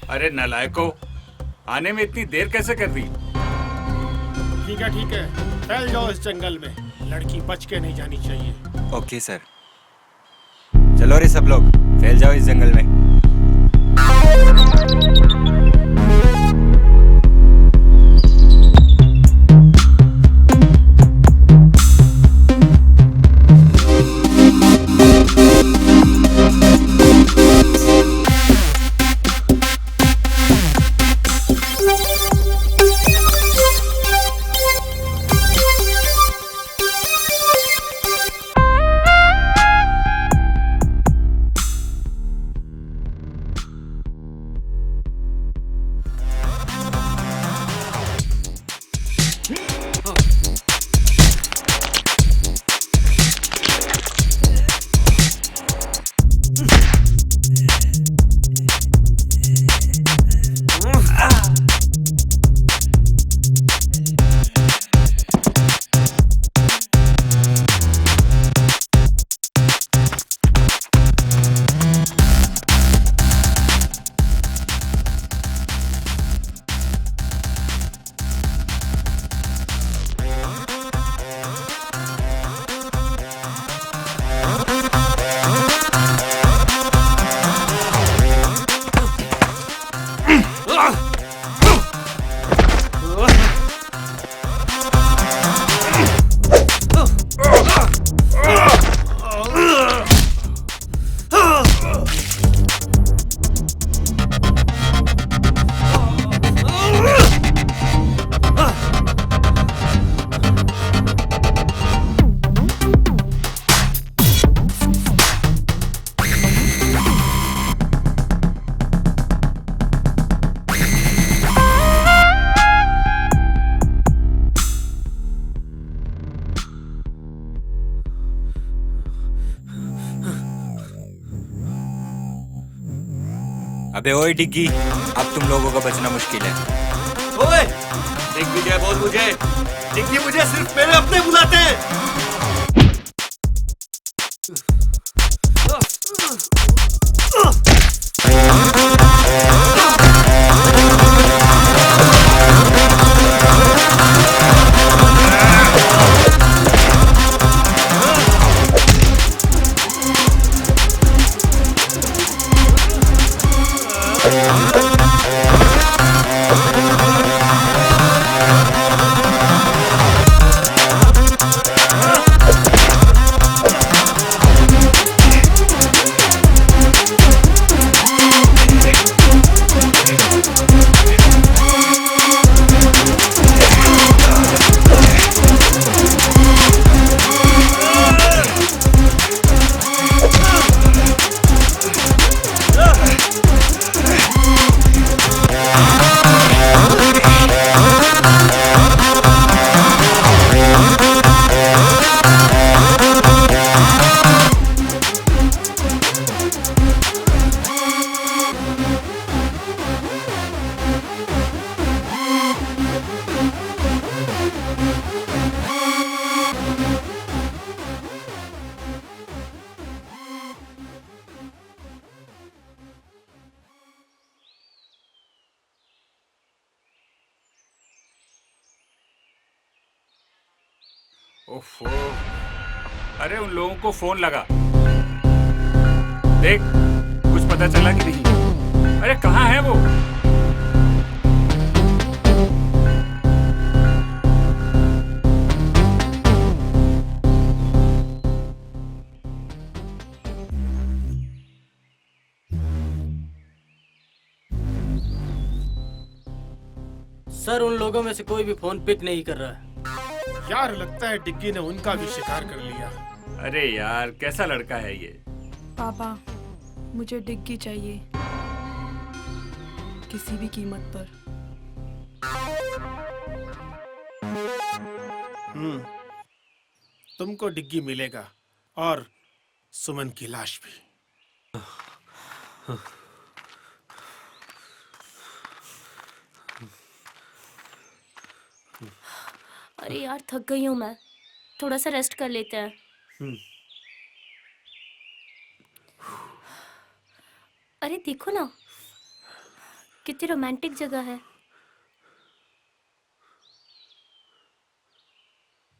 अरे नालायको, आने में इतनी देर कैसे कर दी? ठीक है, फैल जाओ इस जंगल में। लड़की बच के नहीं जानी चाहिए। Okay sir. चलो रे सब लोग, फैल जाओ इस जंगल में। अबे ओए डिग्गी, अब तुम लोगों का बचना मुश्किल है। ओए, दिग्विजय बोल मुझे। डिग्गी मुझे सिर्फ मेरे अपने बुलाते हैं। ओफो, अरे उन लोगों को फोन लगा, देख कुछ पता चला कि नहीं? अरे कहाँ है वो? सर, उन लोगों में से कोई भी फोन पिक नहीं कर रहा है। यार लगता है डिग्गी ने उनका भी शिकार कर लिया। अरे यार कैसा लड़का है ये। पापा, मुझे डिग्गी चाहिए, किसी भी कीमत पर। तुमको डिग्गी मिलेगा और सुमन की लाश भी। अरे यार थक गई हूँ मैं, थोड़ा सा रेस्ट कर लेते हैं। अरे देखो ना, कितनी रोमांटिक जगह है।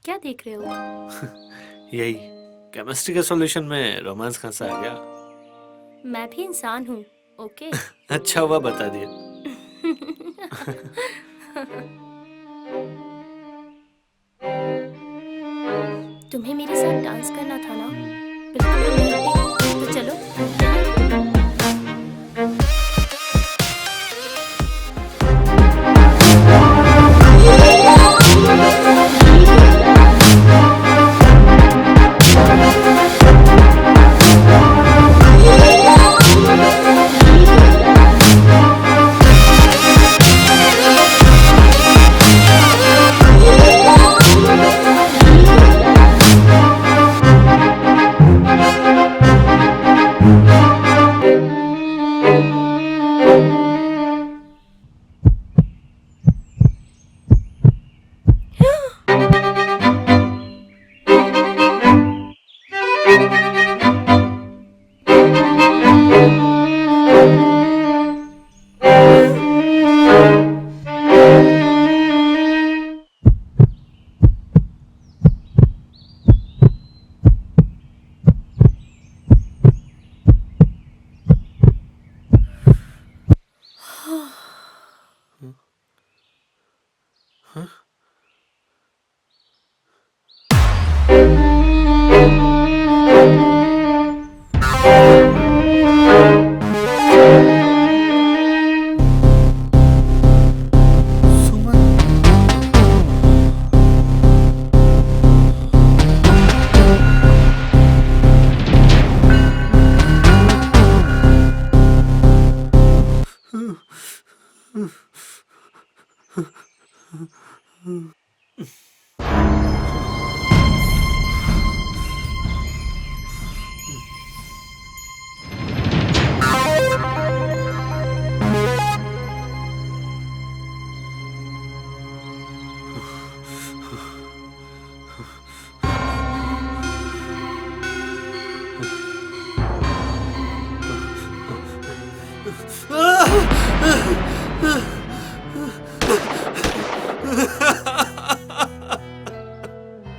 क्या देख रहे हो? यही केमिस्ट्री के सॉल्यूशन में रोमांस कहाँ से आ गया? मैं भी इंसान हूँ, ओके? अच्छा हुआ बता दिया। तुम्हें मेरे साथ डांस करना था ना? बिल्कुल, तो चलो।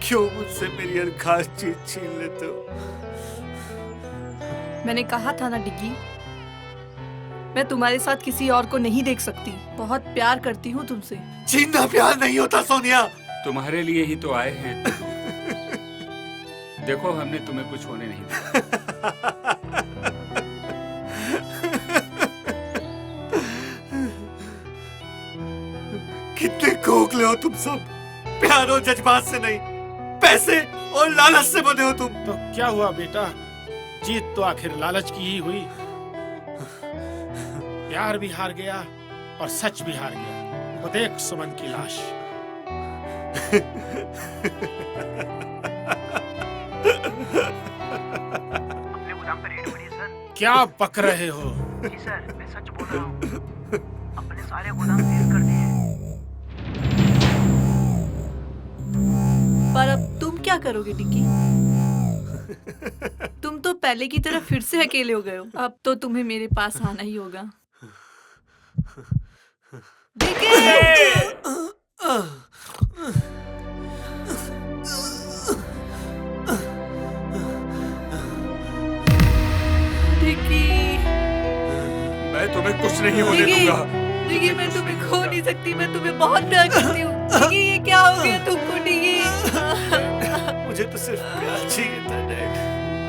क्यों मुझसे मेरी हर खास चीज छीन लेते हो? मैंने कहा था ना डिग्गी, मैं तुम्हारे साथ किसी और को नहीं देख सकती। बहुत प्यार करती हूँ तुमसे। जिंदा प्यार नहीं होता सोनिया। तुम्हारे लिए ही तो आए हैं। देखो हमने तुम्हें कुछ होने नहीं दिया। कितने खोखले हो तुम सब। प्यार और जज्बात से नहीं, पैसे और लालच से बने हो तुम। तो क्या हुआ बेटा, जीत तो आखिर लालच की ही हुई। प्यार भी हार गया और सच भी हार गया। वो देख सुमन की लाश। क्या बक रहे हो? जी सर, मैं सच बोल रहा हूँ। अपने सारे गोदाम सील कर दिए। पर अब तुम क्या करोगे डिग्गी? तुम तो पहले की तरह फिर से अकेले हो गए हो। अब तो तुम्हें मेरे पास आना ही होगा। मैं तुम्हें कुछ नहीं होने दूंगा। डिग्गी, मैं तुम्हें खो नहीं सकती। मैं तुम्हें बहुत प्यार करती हूँ। डिग्गी, ये क्या हो गया तुमको डिग्गी? मुझे तो सिर्फ प्यार चाहिए था डैड।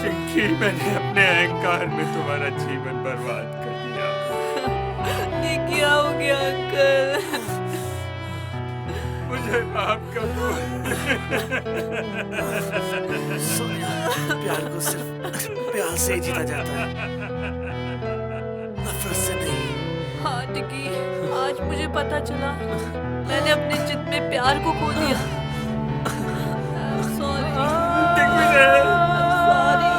चिंकी, मैंने अपने अहंकार में तुम्हारा जीवन बर्बाद कर दिया। ये क्या हो गया अंकल? मुझे माफ कर दो। सोनिया, प्यार को सिर्फ प्यार से ही जीता जाता है। डिकी, आज मुझे पता चला मैंने अपने जिद में प्यार को खो दिया। I'm sorry. I'm sorry.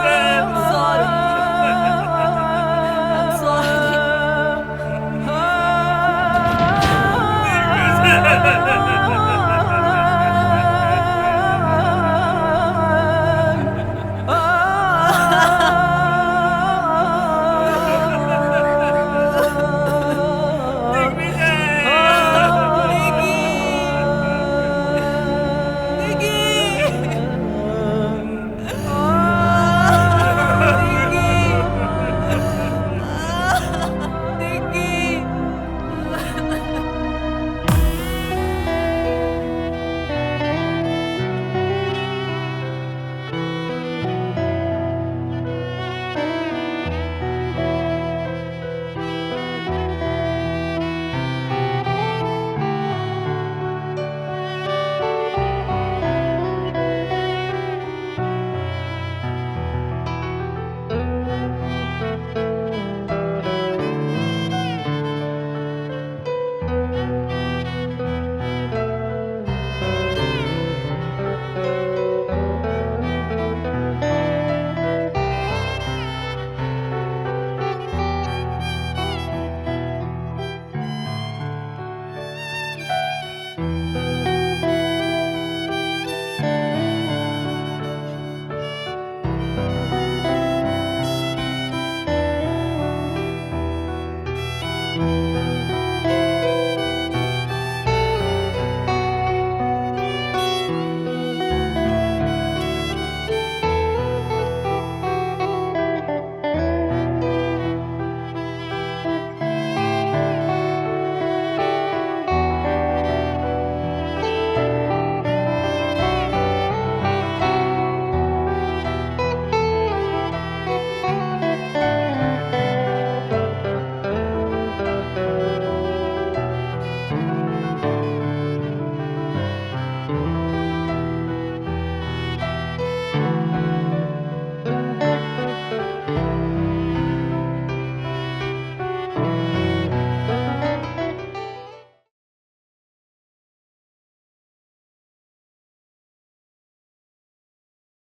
I'm sorry. I'm sorry.